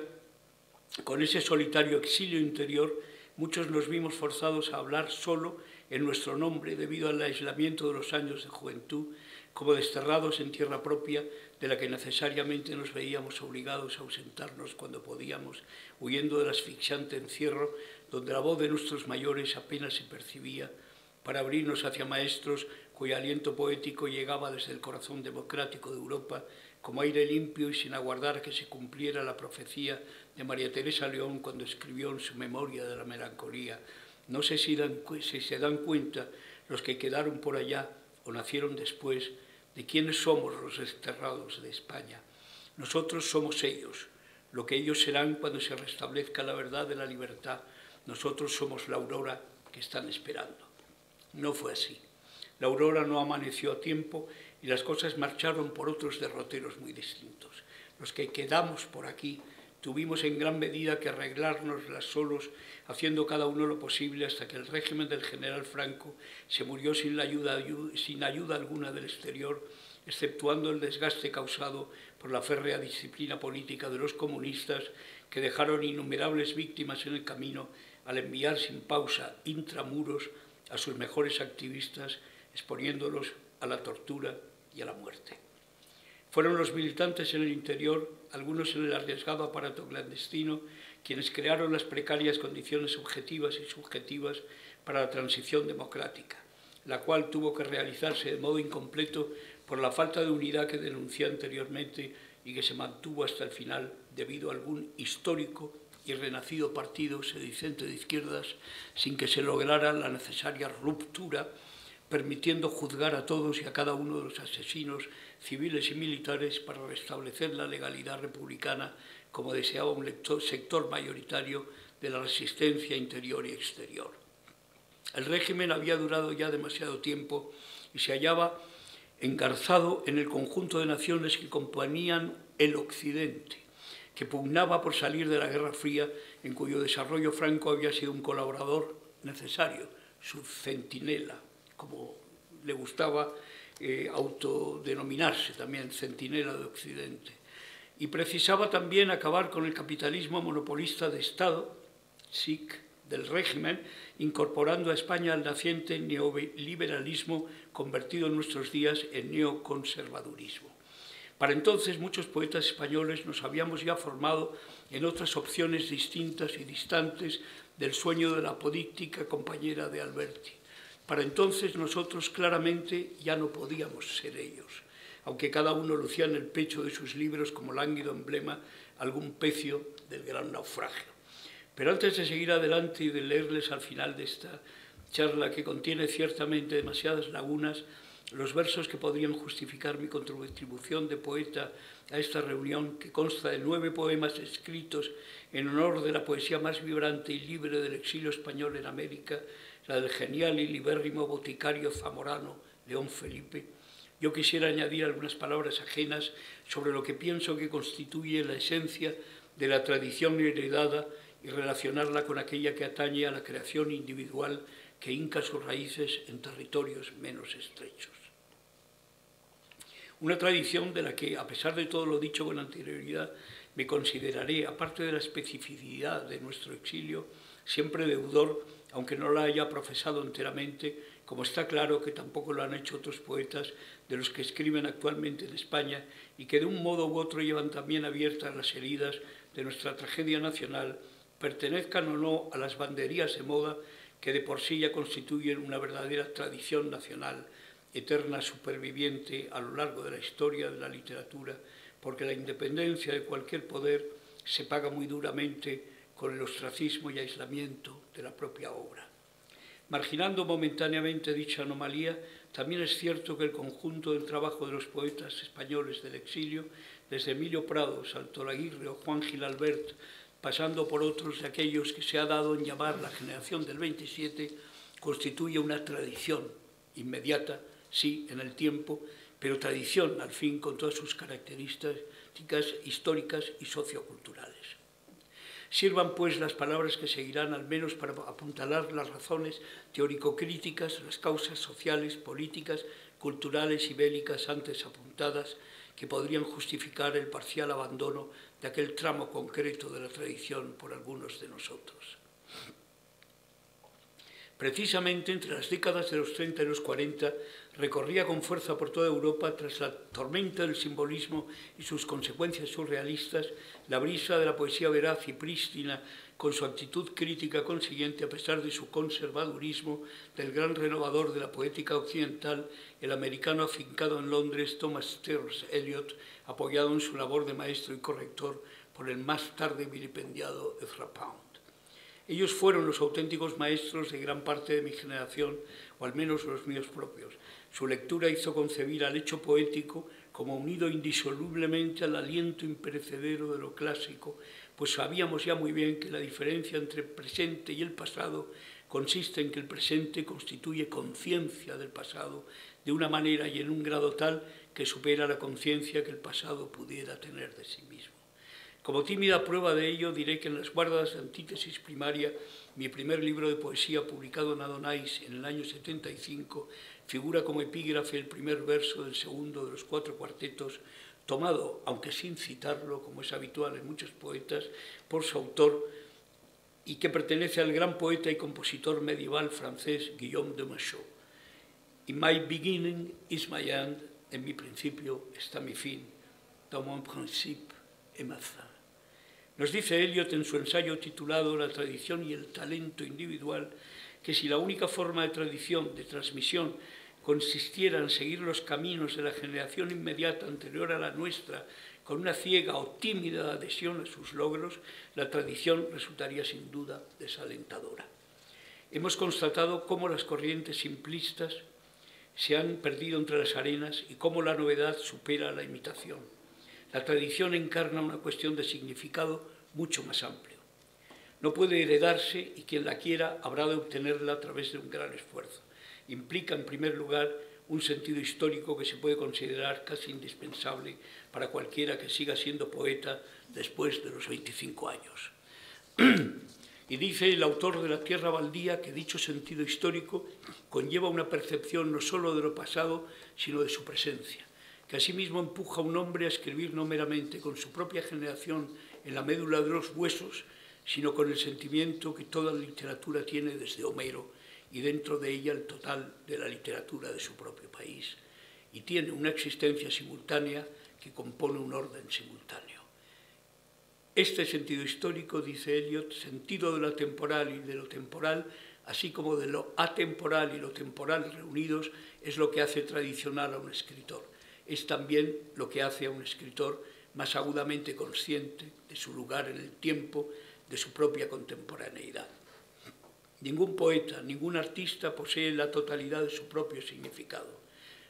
con ese solitario exilio interior, muchos nos vimos forzados a hablar solo en nuestro nombre debido al aislamiento de los años de juventud, como desterrados en tierra propia, de la que necesariamente nos veíamos obligados a ausentarnos cuando podíamos, huyendo del asfixiante encierro donde la voz de nuestros mayores apenas se percibía, para abrirnos hacia maestros cuyo aliento poético llegaba desde el corazón democrático de Europa, como aire limpio y sin aguardar que se cumpliera la profecía de María Teresa León cuando escribió en su Memoria de la Melancolía: no sé si se dan cuenta los que quedaron por allá o nacieron después de quiénes somos los desterrados de España. Nosotros somos ellos, lo que ellos serán cuando se restablezca la verdad de la libertad. Nosotros somos la aurora que están esperando. No fue así. La aurora no amaneció a tiempo y las cosas marcharon por otros derroteros muy distintos. Los que quedamos por aquí tuvimos en gran medida que arreglárnoslas solos, haciendo cada uno lo posible hasta que el régimen del general Franco se murió sin ayuda alguna del exterior, exceptuando el desgaste causado por la férrea disciplina política de los comunistas, que dejaron innumerables víctimas en el camino al enviar sin pausa intramuros a sus mejores activistas, exponiéndolos a la tortura y a la muerte. Fueron los militantes en el interior, algunos en el arriesgado aparato clandestino, quienes crearon las precarias condiciones objetivas y subjetivas para la transición democrática, la cual tuvo que realizarse de modo incompleto por la falta de unidad que denuncié anteriormente y que se mantuvo hasta el final debido a algún histórico y renacido partido sedicente de izquierdas, sin que se lograra la necesaria ruptura, permitiendo juzgar a todos y a cada uno de los asesinos civiles y militares para restablecer la legalidad republicana, como deseaba un sector mayoritario de la resistencia interior y exterior. El régimen había durado ya demasiado tiempo y se hallaba engarzado en el conjunto de naciones que componían el Occidente, que pugnaba por salir de la Guerra Fría, en cuyo desarrollo Franco había sido un colaborador necesario, su centinela, como le gustaba autodenominarse también, centinela de Occidente. Y precisaba también acabar con el capitalismo monopolista de Estado, SIC, del régimen, incorporando a España al naciente neoliberalismo convertido en nuestros días en neoconservadurismo. Para entonces muchos poetas españoles nos habíamos ya formado en otras opciones distintas y distantes del sueño de la apodíctica compañera de Alberti. Para entonces nosotros claramente ya no podíamos ser ellos, aunque cada uno lucía en el pecho de sus libros como lánguido emblema algún pecio del gran naufragio. Pero antes de seguir adelante y de leerles al final de esta charla, que contiene ciertamente demasiadas lagunas, los versos que podrían justificar mi contribución de poeta a esta reunión, que consta de 9 poemas escritos en honor de la poesía más vibrante y libre del exilio español en América, la del genial y libérrimo boticario zamorano León Felipe, yo quisiera añadir algunas palabras ajenas sobre lo que pienso que constituye la esencia de la tradición heredada y relacionarla con aquella que atañe a la creación individual que hinca sus raíces en territorios menos estrechos. Una tradición de la que, a pesar de todo lo dicho con anterioridad, me consideraré, aparte de la especificidad de nuestro exilio, siempre deudor, aunque no la haya profesado enteramente, como está claro que tampoco lo han hecho otros poetas de los que escriben actualmente en España y que de un modo u otro llevan también abiertas las heridas de nuestra tragedia nacional, pertenezcan o no a las banderías de moda que de por sí ya constituyen una verdadera tradición nacional, eterna superviviente a lo largo de la historia de la literatura, porque la independencia de cualquier poder se paga muy duramente con el ostracismo y aislamiento de la propia obra. Marginando momentáneamente dicha anomalía, también es cierto que el conjunto del trabajo de los poetas españoles del exilio, desde Emilio Prado, Saltolaguirre o Juan Gil Albert, pasando por otros de aquellos que se ha dado en llamar la generación del 27, constituye una tradición inmediata, sí, en el tiempo, pero tradición, al fin, con todas sus características históricas y socioculturales. Sirvan, pues, las palabras que seguirán al menos para apuntalar las razones teórico-críticas, las causas sociales, políticas, culturales y bélicas antes apuntadas, que podrían justificar el parcial abandono de aquel tramo concreto de la tradición por algunos de nosotros. Precisamente entre las décadas de los 30 y los 40 recorría con fuerza por toda Europa, tras la tormenta del simbolismo y sus consecuencias surrealistas, la brisa de la poesía veraz y prístina, con su actitud crítica consiguiente a pesar de su conservadurismo, del gran renovador de la poética occidental, el americano afincado en Londres, Thomas Stearns Eliot, apoyado en su labor de maestro y corrector por el más tarde vilipendiado Ezra Pound. Ellos fueron los auténticos maestros de gran parte de mi generación, o al menos los míos propios. Su lectura hizo concebir al hecho poético como unido indisolublemente al aliento imperecedero de lo clásico, pues sabíamos ya muy bien que la diferencia entre el presente y el pasado consiste en que el presente constituye conciencia del pasado de una manera y en un grado tal que supera la conciencia que el pasado pudiera tener de sí mismo. Como tímida prueba de ello, diré que en las guardas de Antítesis Primaria, mi primer libro de poesía publicado en Adonais en el año 75, figura como epígrafe el primer verso del segundo de los 4 cuartetos, tomado, aunque sin citarlo, como es habitual en muchos poetas, por su autor, y que pertenece al gran poeta y compositor medieval francés Guillaume de Machaut. In my beginning is my end, en mi principio está mi fin, dans mon principe est ma fin. Nos dice Eliot en su ensayo titulado La tradición y el talento individual que si la única forma de tradición, de transmisión, consistiera en seguir los caminos de la generación inmediata anterior a la nuestra con una ciega o tímida adhesión a sus logros, la tradición resultaría sin duda desalentadora. Hemos constatado cómo las corrientes simplistas se han perdido entre las arenas y cómo la novedad supera la imitación. La tradición encarna una cuestión de significado mucho más amplio. No puede heredarse y quien la quiera habrá de obtenerla a través de un gran esfuerzo. Implica, en primer lugar, un sentido histórico que se puede considerar casi indispensable para cualquiera que siga siendo poeta después de los 25 años. Y dice el autor de La tierra baldía que dicho sentido histórico conlleva una percepción no solo de lo pasado, sino de su presencia, que asimismo empuja a un hombre a escribir no meramente con su propia generación en la médula de los huesos, sino con el sentimiento que toda literatura tiene desde Homero y dentro de ella el total de la literatura de su propio país, y tiene una existencia simultánea que compone un orden simultáneo. Este sentido histórico, dice Eliot, sentido de lo temporal y de lo temporal, así como de lo atemporal y lo temporal reunidos, es lo que hace tradicional a un escritor. Es también lo que hace a un escritor más agudamente consciente de su lugar en el tiempo, de su propia contemporaneidad. Ningún poeta, ningún artista posee la totalidad de su propio significado.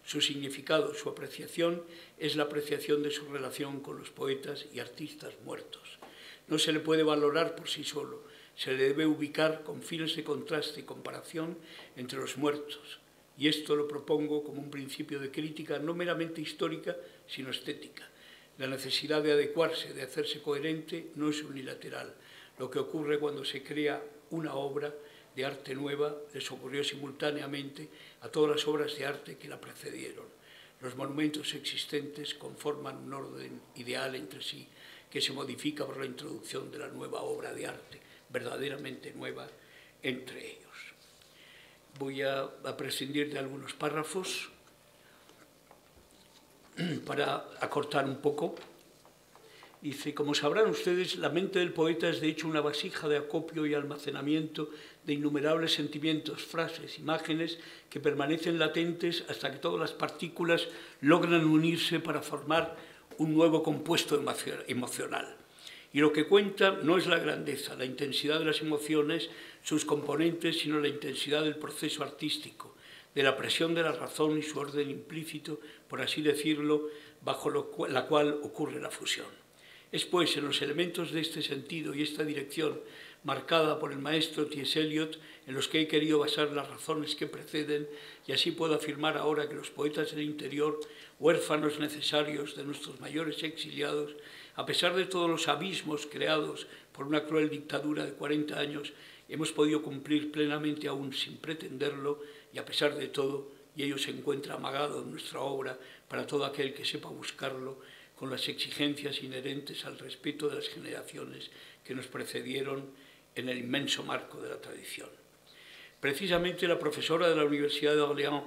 Su significado, su apreciación, es la apreciación de su relación con los poetas y artistas muertos. No se le puede valorar por sí solo, se le debe ubicar con fines de contraste y comparación entre los muertos. Y esto lo propongo como un principio de crítica no meramente histórica, sino estética. La necesidad de adecuarse, de hacerse coherente, no es unilateral. Lo que ocurre cuando se crea una obra de arte nueva les ocurrió simultáneamente a todas las obras de arte que la precedieron. Los monumentos existentes conforman un orden ideal entre sí, que se modifica por la introducción de la nueva obra de arte, verdaderamente nueva, entre ellos. Voy a prescindir de algunos párrafos para acortar un poco. Dice, como sabrán ustedes, la mente del poeta es de hecho una vasija de acopio y almacenamiento de innumerables sentimientos, frases, imágenes que permanecen latentes hasta que todas las partículas logran unirse para formar un nuevo compuesto emocional. Y lo que cuenta no es la grandeza, la intensidad de las emociones, sus componentes, sino la intensidad del proceso artístico, de la presión de la razón y su orden implícito, por así decirlo, bajo la cual ocurre la fusión. Es pues en los elementos de este sentido y esta dirección, marcada por el maestro T.S. Eliot, en los que he querido basar las razones que preceden, y así puedo afirmar ahora que los poetas del interior, huérfanos necesarios de nuestros mayores exiliados, a pesar de todos los abismos creados por una cruel dictadura de 40 años, hemos podido cumplir plenamente aún sin pretenderlo, y a pesar de todo, y ello se encuentra amagado en nuestra obra para todo aquel que sepa buscarlo, con las exigencias inherentes al respeto de las generaciones que nos precedieron en el inmenso marco de la tradición. Precisamente la profesora de la Universidad de Orleans,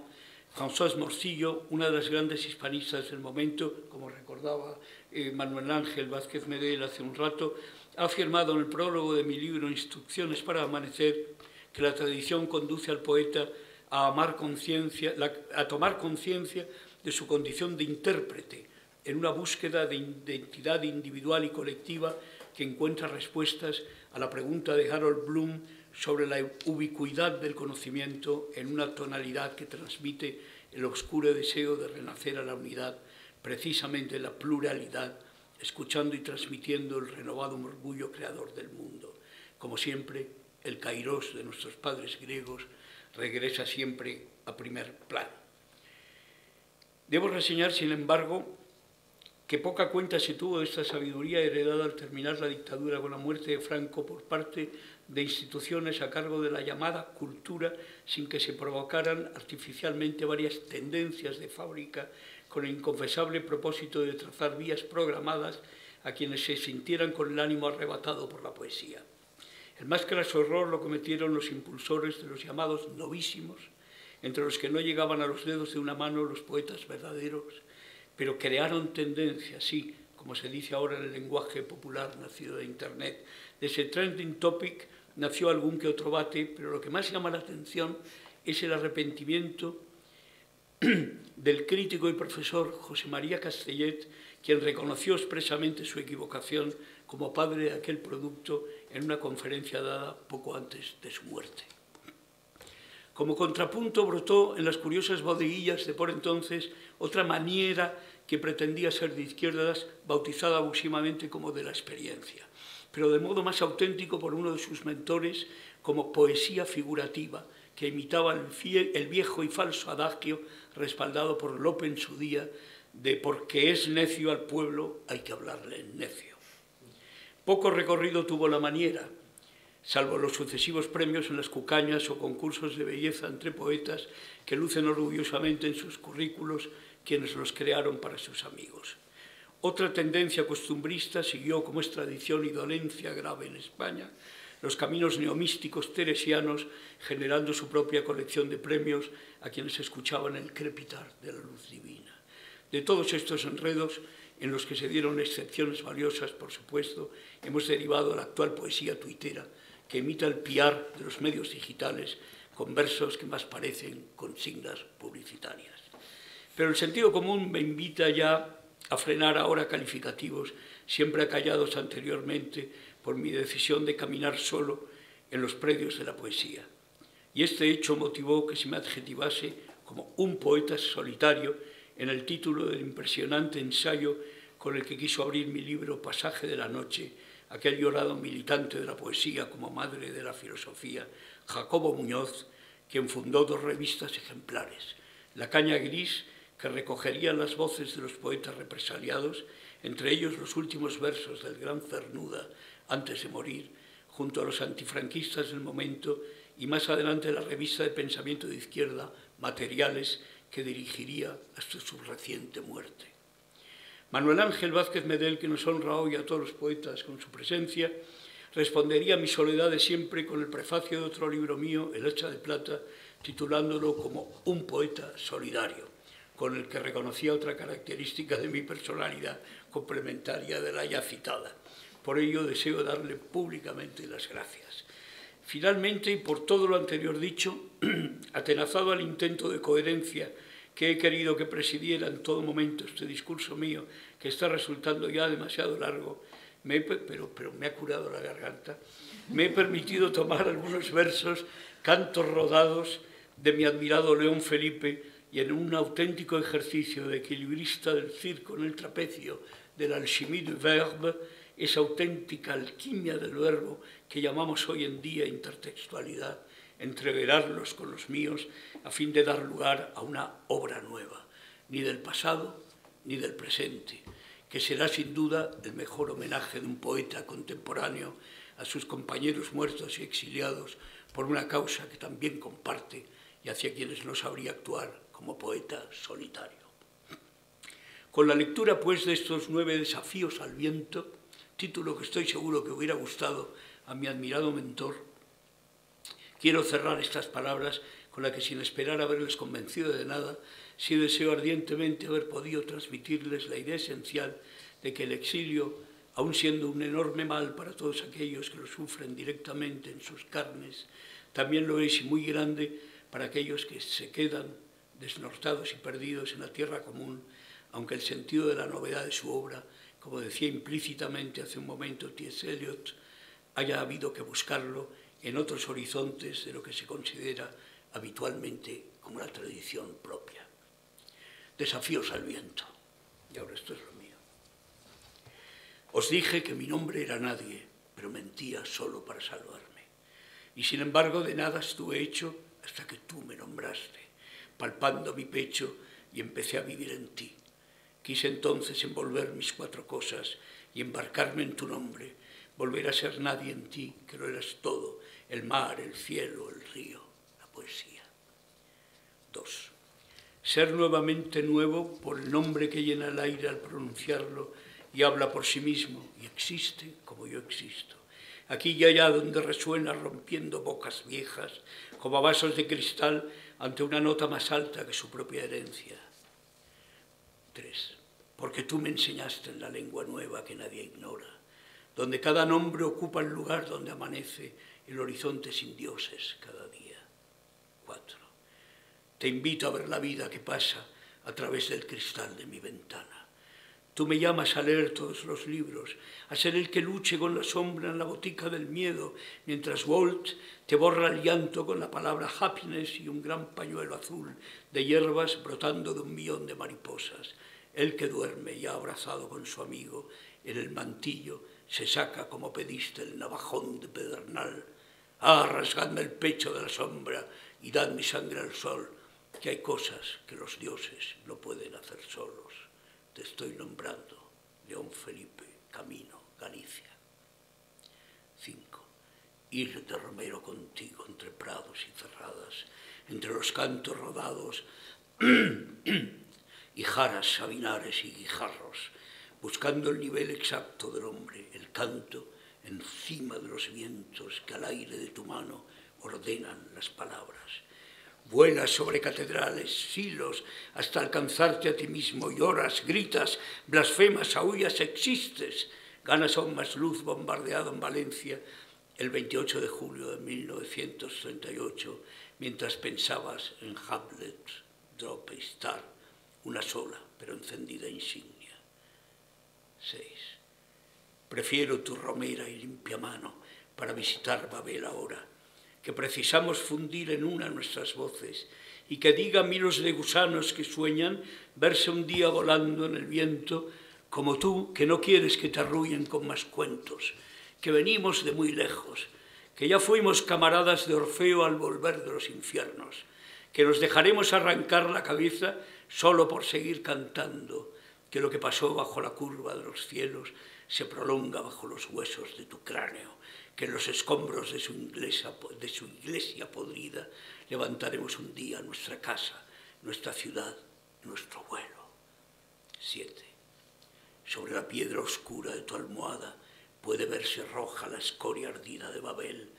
Françoise Morcillo, una de las grandes hispanistas del momento, como recordaba Manuel Ángel Vázquez Medel hace un rato, ha afirmado en el prólogo de mi libro Instrucciones para Amanecer que la tradición conduce al poeta a tomar conciencia de su condición de intérprete, en una búsqueda de identidad individual y colectiva que encuentra respuestas a la pregunta de Harold Bloom sobre la ubicuidad del conocimiento en una tonalidad que transmite el oscuro deseo de renacer a la unidad, precisamente la pluralidad, escuchando y transmitiendo el renovado orgullo creador del mundo. Como siempre, el kairos de nuestros padres griegos regresa siempre a primer plano. Debo reseñar, sin embargo, que poca cuenta se tuvo de esta sabiduría heredada al terminar la dictadura con la muerte de Franco por parte de instituciones a cargo de la llamada cultura, sin que se provocaran artificialmente varias tendencias de fábrica con el inconfesable propósito de trazar vías programadas a quienes se sintieran con el ánimo arrebatado por la poesía. El más craso error lo cometieron los impulsores de los llamados novísimos, entre los que no llegaban a los dedos de una mano los poetas verdaderos, pero crearon tendencias, sí, como se dice ahora en el lenguaje popular nacido de Internet. De ese trending topic nació algún que otro bate, pero lo que más llama la atención es el arrepentimiento del crítico y profesor José María Castellet, quien reconoció expresamente su equivocación como padre de aquel producto en una conferencia dada poco antes de su muerte. Como contrapunto brotó en las curiosas bodeguillas de por entonces otra maniera que pretendía ser de izquierdas, bautizada abusivamente como de la experiencia, pero de modo más auténtico por uno de sus mentores como poesía figurativa, que imitaba el viejo y falso adagio respaldado por Lope en su día de porque es necio al pueblo hay que hablarle en necio. Poco recorrido tuvo la maniera, salvo los sucesivos premios en las cucañas o concursos de belleza entre poetas que lucen orgullosamente en sus currículos quienes los crearon para sus amigos. Otra tendencia costumbrista siguió, como es tradición y dolencia grave en España, los caminos neomísticos teresianos, generando su propia colección de premios a quienes escuchaban el crepitar de la luz divina. De todos estos enredos, en los que se dieron excepciones valiosas, por supuesto, hemos derivado a la actual poesía tuitera, que imita el piar de los medios digitales con versos que más parecen consignas publicitarias. Pero el sentido común me invita ya a frenar ahora calificativos, siempre acallados anteriormente por mi decisión de caminar solo en los predios de la poesía. Y este hecho motivó que se me adjetivase como un poeta solitario en el título del impresionante ensayo con el que quiso abrir mi libro Pasaje de la Noche, aquel llorado militante de la poesía como madre de la filosofía, Jacobo Muñoz, quien fundó 2 revistas ejemplares, La Caña Gris, que recogería las voces de los poetas represaliados, entre ellos los últimos versos del gran Cernuda antes de morir, junto a los antifranquistas del momento y más adelante la revista de pensamiento de izquierda, Materiales, que dirigiría hasta su reciente muerte. Manuel Ángel Vázquez Medel, que nos honra hoy a todos los poetas con su presencia, respondería a mi soledad de siempre con el prefacio de otro libro mío, El hacha de plata, titulándolo como Un poeta solidario, con el que reconocía otra característica de mi personalidad complementaria de la ya citada. Por ello deseo darle públicamente las gracias. Finalmente, y por todo lo anterior dicho, atenazado al intento de coherencia que he querido que presidiera en todo momento este discurso mío, que está resultando ya demasiado largo, pero me ha curado la garganta, me he permitido tomar algunos versos, cantos rodados de mi admirado León Felipe, y en un auténtico ejercicio de equilibrista del circo en el trapecio, de la alchimie du verbe, esa auténtica alquimia del verbo que llamamos hoy en día intertextualidad, entreverarlos con los míos a fin de dar lugar a una obra nueva, ni del pasado ni del presente, que será sin duda el mejor homenaje de un poeta contemporáneo a sus compañeros muertos y exiliados por una causa que también comparte y hacia quienes no sabría actuar como poeta solitario. Con la lectura, pues, de estos 9 desafíos al viento, título que estoy seguro que hubiera gustado a mi admirado mentor, quiero cerrar estas palabras con las que, sin esperar haberles convencido de nada, sí deseo ardientemente haber podido transmitirles la idea esencial de que el exilio, aun siendo un enorme mal para todos aquellos que lo sufren directamente en sus carnes, también lo es y muy grande para aquellos que se quedan desnortados y perdidos en la tierra común, aunque el sentido de la novedad de su obra, como decía implícitamente hace un momento T.S. Eliot, haya habido que buscarlo en otros horizontes de lo que se considera habitualmente como la tradición propia. Desafíos al viento. Y ahora esto es lo mío. Os dije que mi nombre era nadie, pero mentía solo para salvarme. Y sin embargo de nada estuve hecho hasta que tú me nombraste, palpando mi pecho, y empecé a vivir en ti. Quise entonces envolver mis 4 cosas y embarcarme en tu nombre, volver a ser nadie en ti, que lo eras todo, el mar, el cielo, el río, la poesía. 2. Ser nuevamente nuevo por el nombre que llena el aire al pronunciarlo y habla por sí mismo y existe como yo existo. Aquí y allá donde resuena rompiendo bocas viejas, como vasos de cristal ante una nota más alta que su propia herencia. 3. Porque tú me enseñaste en la lengua nueva que nadie ignora, donde cada nombre ocupa el lugar donde amanece el horizonte sin dioses cada día. 4. Te invito a ver la vida que pasa a través del cristal de mi ventana. Tú me llamas a leer todos los libros, a ser el que luche con la sombra en la botica del miedo, mientras Walt te borra el llanto con la palabra happiness y un gran pañuelo azul de hierbas brotando de un millón de mariposas. El que duerme ya abrazado con su amigo en el mantillo se saca, como pediste, el navajón de pedernal. Ah, rasgadme el pecho de la sombra y dad mi sangre al sol, que hay cosas que los dioses no pueden hacer solos. Te estoy nombrando, León Felipe, Camino, Galicia. 5. Ir de romero contigo entre prados y cerradas, entre los cantos rodados y jaras, sabinares y guijarros, buscando el nivel exacto del hombre, el canto encima de los vientos que al aire de tu mano ordenan las palabras. Vuelas sobre catedrales, silos, hasta alcanzarte a ti mismo, lloras, gritas, blasfemas, aúllas, existes. Ganas aún más luz bombardeado en Valencia el 28 de julio de 1938, mientras pensabas en Hamlet, Drop y Star, una sola pero encendida insignia. 6. Prefiero tu romera y limpia mano para visitar Babel ahora, que precisamos fundir en una nuestras voces y que diga a miles de gusanos que sueñan verse un día volando en el viento, como tú, que no quieres que te arrullen con más cuentos, que venimos de muy lejos, que ya fuimos camaradas de Orfeo al volver de los infiernos, que nos dejaremos arrancar la cabeza solo por seguir cantando, que lo que pasó bajo la curva de los cielos se prolonga bajo los huesos de tu cráneo, que en los escombros de su iglesia podrida levantaremos un día nuestra casa, nuestra ciudad, nuestro vuelo. 7. Sobre la piedra oscura de tu almohada puede verse roja la escoria ardida de Babel,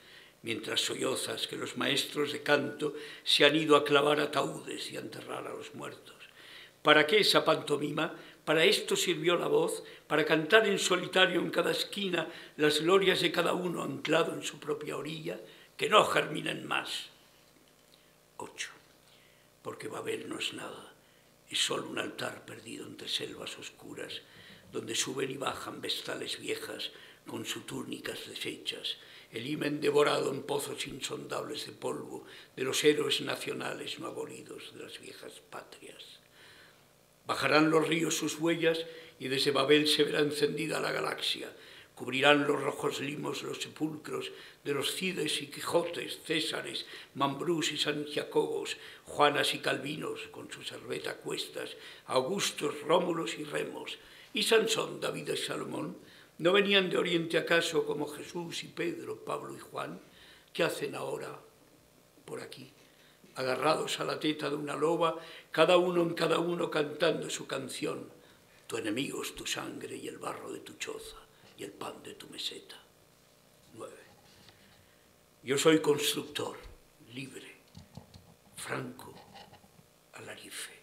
mientras sollozas que los maestros de canto se han ido a clavar ataúdes y a enterrar a los muertos. ¿Para qué esa pantomima? Para esto sirvió la voz, para cantar en solitario en cada esquina las glorias de cada uno anclado en su propia orilla, que no germinen más. 8. Porque Babel no es nada, es solo un altar perdido entre selvas oscuras, donde suben y bajan vestales viejas con sus túnicas deshechas, el himen devorado en pozos insondables de polvo de los héroes nacionales no abolidos de las viejas patrias. Bajarán los ríos sus huellas y desde Babel se verá encendida la galaxia. Cubrirán los rojos limos los sepulcros de los Cides y Quijotes, Césares, Mambrús y Santiacobos, Juanas y Calvinos con sus herbeta a cuestas, Augustos, Rómulos y Remos. ¿Y Sansón, David y Salomón no venían de Oriente acaso como Jesús y Pedro, Pablo y Juan? ¿Qué hacen ahora por aquí? Agarrados a la teta de una loba, cada uno en cada uno cantando su canción. Tu enemigo es tu sangre y el barro de tu choza y el pan de tu meseta. 9. Yo soy constructor, libre, franco, alarife.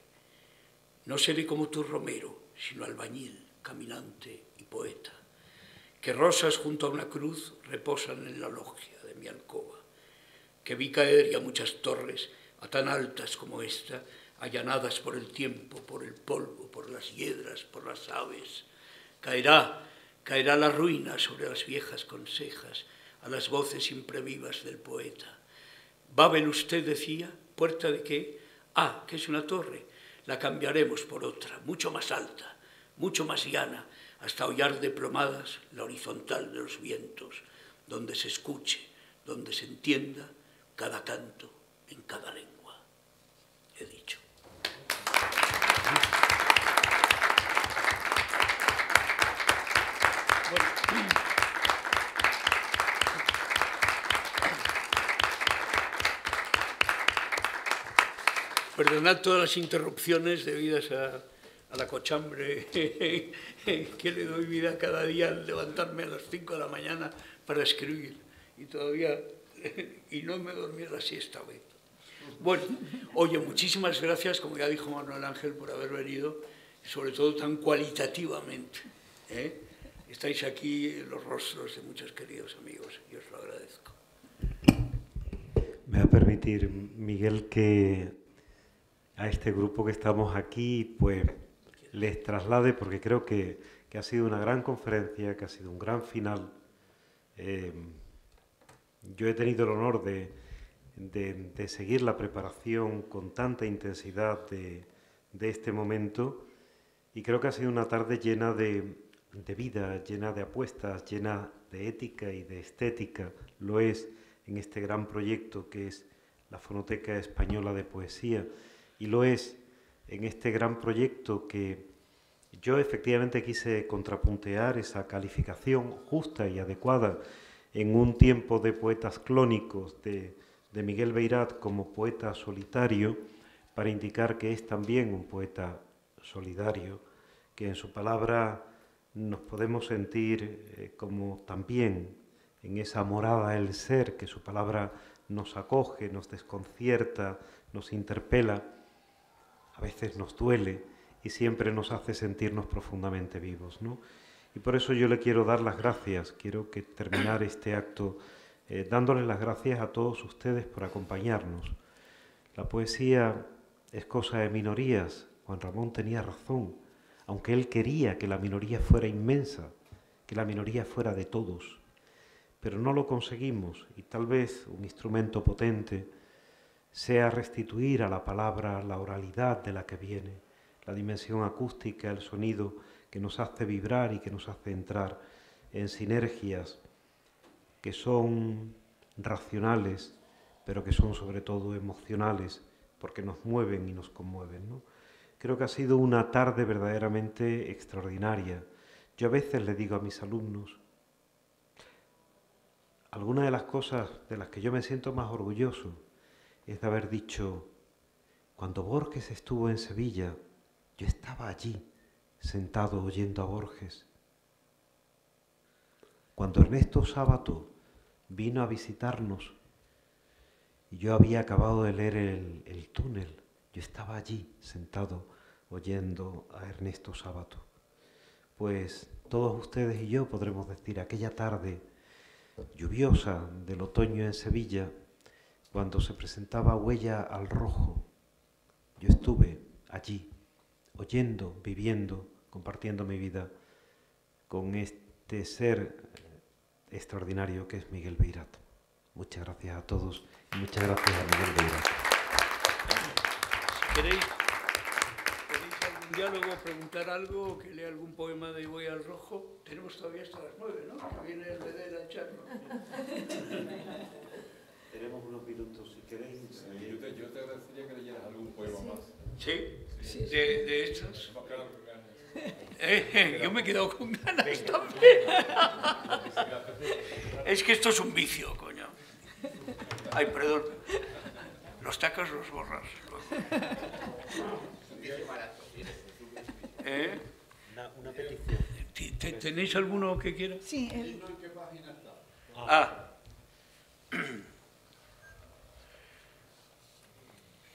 No seré como tu romero, sino albañil, caminante y poeta, que rosas junto a una cruz reposan en la logia de mi alcoba, que vi caer ya muchas torres a tan altas como esta, allanadas por el tiempo, por el polvo, por las hiedras, por las aves. Caerá la ruina sobre las viejas consejas, a las voces imprevivas del poeta. Babel, usted decía, ¿puerta de qué? Ah, que es una torre. La cambiaremos por otra, mucho más alta, mucho más llana, hasta hollar de plomadas la horizontal de los vientos, donde se escuche, donde se entienda cada canto en cada lengua. He dicho. Bueno. Perdonad todas las interrupciones debidas a la cochambre que le doy vida cada día al levantarme a las 5 de la mañana para escribir. Y todavía, y no me dormí la siesta hoy. Bueno, oye, muchísimas gracias, como ya dijo Manuel Ángel, por haber venido, sobre todo tan cualitativamente. Estáis aquí los rostros de muchos queridos amigos, y os lo agradezco. Me va a permitir, Miguel, que a este grupo que estamos aquí, pues les traslade, porque creo que ha sido una gran conferencia, que ha sido un gran final. Yo he tenido el honor de seguir la preparación con tanta intensidad de este momento, y creo que ha sido una tarde llena de vida, llena de apuestas, llena de ética y de estética. Lo es en este gran proyecto que es la Fonoteca Española de Poesía, y lo es en este gran proyecto que yo efectivamente quise contrapuntear esa calificación justa y adecuada en un tiempo de poetas clónicos de Miguel Beirat como poeta solitario, para indicar que es también un poeta solidario, que en su palabra nos podemos sentir como también en esa morada del ser, que su palabra nos acoge, nos desconcierta, nos interpela, a veces nos duele y siempre nos hace sentirnos profundamente vivos, ¿no? Y por eso yo le quiero dar las gracias, quiero terminar este acto dándoles las gracias a todos ustedes por acompañarnos. La poesía es cosa de minorías. Juan Ramón tenía razón, aunque él quería que la minoría fuera inmensa, que la minoría fuera de todos. Pero no lo conseguimos, y tal vez un instrumento potente sea restituir a la palabra la oralidad de la que viene, la dimensión acústica, el sonido que nos hace vibrar y que nos hace entrar en sinergias que son racionales, pero que son sobre todo emocionales, porque nos mueven y nos conmueven, ¿no? Creo que ha sido una tarde verdaderamente extraordinaria. Yo a veces le digo a mis alumnos, alguna de las cosas de las que yo me siento más orgulloso es de haber dicho, cuando Borges estuvo en Sevilla, yo estaba allí, sentado oyendo a Borges. Cuando Ernesto Sábato vino a visitarnos y yo había acabado de leer el túnel, yo estaba allí, sentado, oyendo a Ernesto Sábato. Pues todos ustedes y yo podremos decir aquella tarde lluviosa del otoño en Sevilla, cuando se presentaba Huella al Rojo, yo estuve allí, oyendo, viviendo, compartiendo mi vida con este ser extraordinario que es Miguel Beirat. Muchas gracias a todos y muchas gracias a Miguel Beirat. Si queréis algún diálogo, preguntar algo, que lea algún poema de Huella al Rojo, tenemos todavía hasta las 9, ¿no? Que viene el Bedel a echarlo. Tenemos unos minutos, si queréis. Yo te agradecería que leyeras algún poema más. ¿Sí? ¿De estos? Yo me he quedado con ganas también. Es que esto es un vicio, coño. Ay, perdón. Los tacos los borras luego. Una petición. ¿Tenéis alguno que quiera? Sí, ¿En qué página está?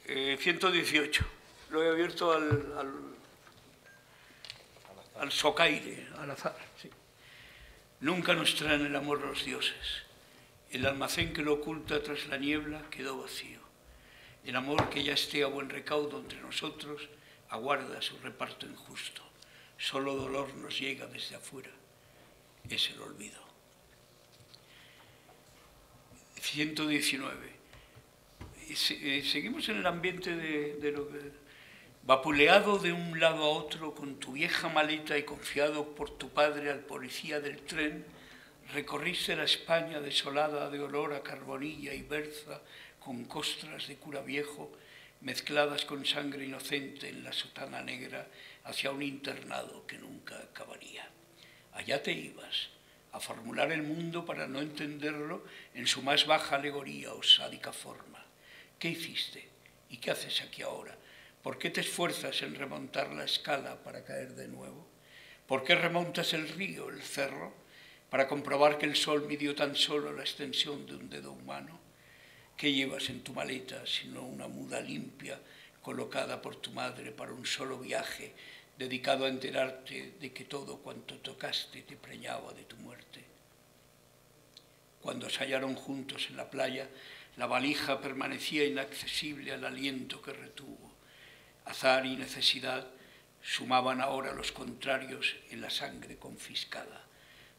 118. Lo he abierto al socaire, al azar. Sí. Nunca nos traen el amor los dioses. El almacén que lo oculta tras la niebla quedó vacío. El amor que ya esté a buen recaudo entre nosotros aguarda su reparto injusto. Solo dolor nos llega desde afuera. Es el olvido. 119. Seguimos en el ambiente de lo que... Vapuleado de un lado a otro con tu vieja maleta y confiado por tu padre al policía del tren, recorriste la España desolada de olor a carbonilla y berza con costras de cura viejo mezcladas con sangre inocente en la sotana negra hacia un internado que nunca acabaría. Allá te ibas, a formular el mundo para no entenderlo en su más baja alegoría o sádica forma. ¿Qué hiciste? ¿Y qué haces aquí ahora? ¿Por qué te esfuerzas en remontar la escala para caer de nuevo? ¿Por qué remontas el río, el cerro, para comprobar que el sol midió tan solo la extensión de un dedo humano? ¿Qué llevas en tu maleta sino una muda limpia colocada por tu madre para un solo viaje dedicado a enterarte de que todo cuanto tocaste te preñaba de tu muerte? Cuando se hallaron juntos en la playa, la valija permanecía inaccesible al aliento que retuvo. Azar y necesidad sumaban ahora los contrarios en la sangre confiscada.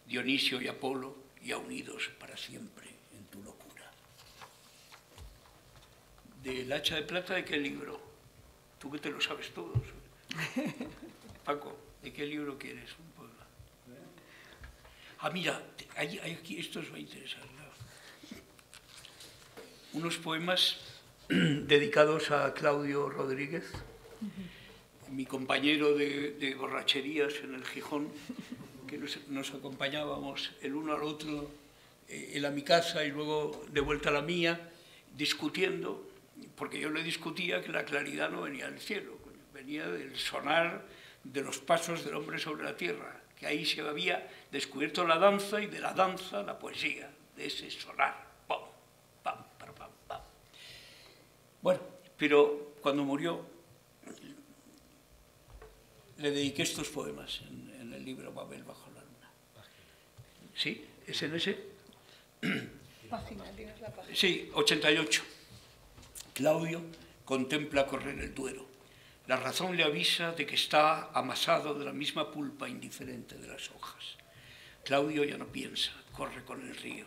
Dionisio y Apolo ya unidos para siempre en tu locura. ¿Del hacha de plata de qué libro? Tú que te lo sabes todos. Paco, ¿de qué libro quieres un poema? Mira, aquí, esto os va a interesar. Unos poemas dedicados a Claudio Rodríguez, mi compañero de borracherías en el Gijón, que nos acompañábamos el uno al otro, él a mi casa y luego de vuelta a la mía, discutiendo, porque yo le discutía que la claridad no venía del cielo, venía del sonar de los pasos del hombre sobre la tierra, que ahí se había descubierto la danza y de la danza la poesía, de ese sonar. Bueno, pero cuando murió le dediqué estos poemas en el libro Babel bajo la luna. ¿Sí? ¿Es en ese? Página, tienes la página. Sí, 88. Claudio contempla correr el Duero. La razón le avisa de que está amasado de la misma pulpa indiferente de las hojas. Claudio ya no piensa, corre con el río.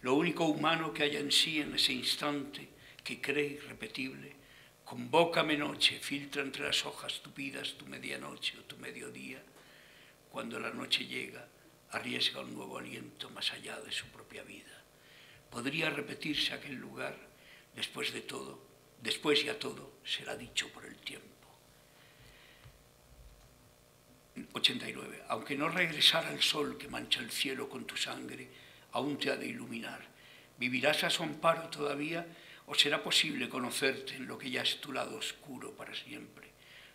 Lo único humano que haya en sí en ese instante, que cree irrepetible, convócame noche, filtra entre las hojas tupidas tu medianoche o tu mediodía. Cuando la noche llega, arriesga un nuevo aliento más allá de su propia vida. Podría repetirse aquel lugar, después de todo, después ya todo será dicho por el tiempo. 89. Aunque no regresara el sol que mancha el cielo con tu sangre, aún te ha de iluminar. ¿Vivirás a su amparo todavía o será posible conocerte en lo que ya es tu lado oscuro para siempre?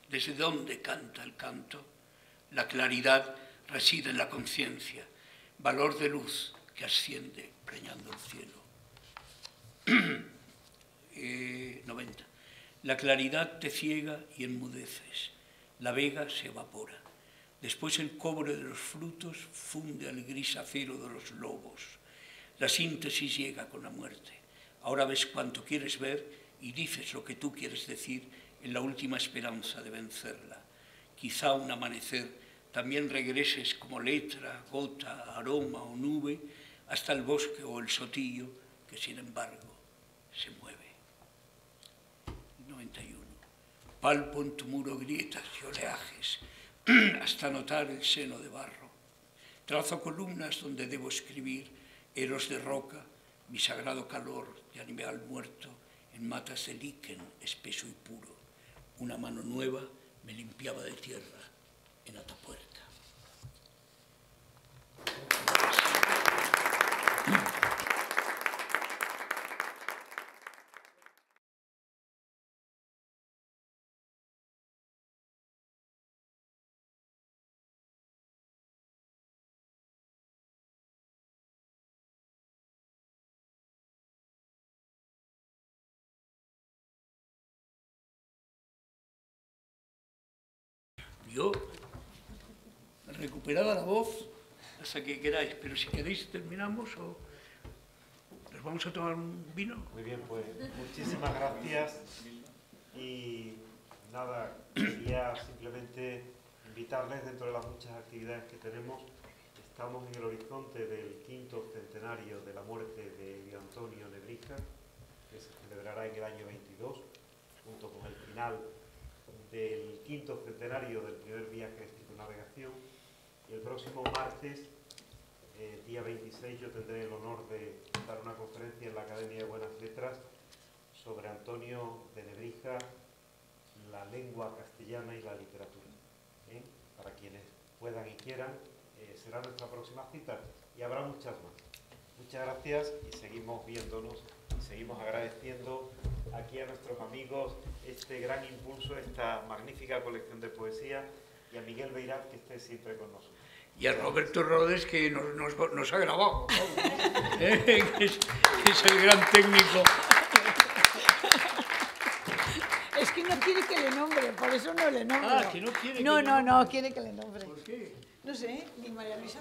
¿Desde dónde canta el canto? La claridad reside en la conciencia, valor de luz que asciende preñando el cielo. 90. La claridad te ciega y enmudeces, la vega se evapora. Después el cobre de los frutos funde al gris acero de los lobos. La síntesis llega con la muerte. Ahora ves cuanto quieres ver y dices lo que tú quieres decir en la última esperanza de vencerla. Quizá un amanecer también regreses como letra, gota, aroma o nube hasta el bosque o el sotillo que sin embargo se mueve. 91. Palpo en tu muro grietas y oleajes hasta notar el seno de barro. Trazo columnas donde debo escribir, eros de roca, mi sagrado calor de animal muerto en matas de líquen espeso y puro. Una mano nueva me limpiaba de tierra en Atapuerca. Yo, recuperada la voz, hasta que queráis, pero si queréis terminamos o nos vamos a tomar un vino. Muy bien, pues muchísimas gracias y nada, quería simplemente invitarles dentro de las muchas actividades que tenemos. Estamos en el horizonte del 5º centenario de la muerte de Elio Antonio Nebrija, que se celebrará en el año 22, junto con el final del 5º centenario del primer viaje de circunnavegación. Y el próximo martes, día 26, yo tendré el honor de dar una conferencia en la Academia de Buenas Letras sobre Antonio de Nebrija, la lengua castellana y la literatura. Para quienes puedan y quieran, será nuestra próxima cita y habrá muchas más. Muchas gracias y seguimos viéndonos y seguimos agradeciendo aquí a nuestros amigos este gran impulso, esta magnífica colección de poesía, y a Miguel Beirat, que esté siempre con nosotros. Y a Roberto Rodes, que nos ha grabado, que es el gran técnico. Es que no quiere que le nombre, por eso no le nombro. Ah, que no quiere No, quiere que le nombre. ¿Por qué? No sé, ni María Luisa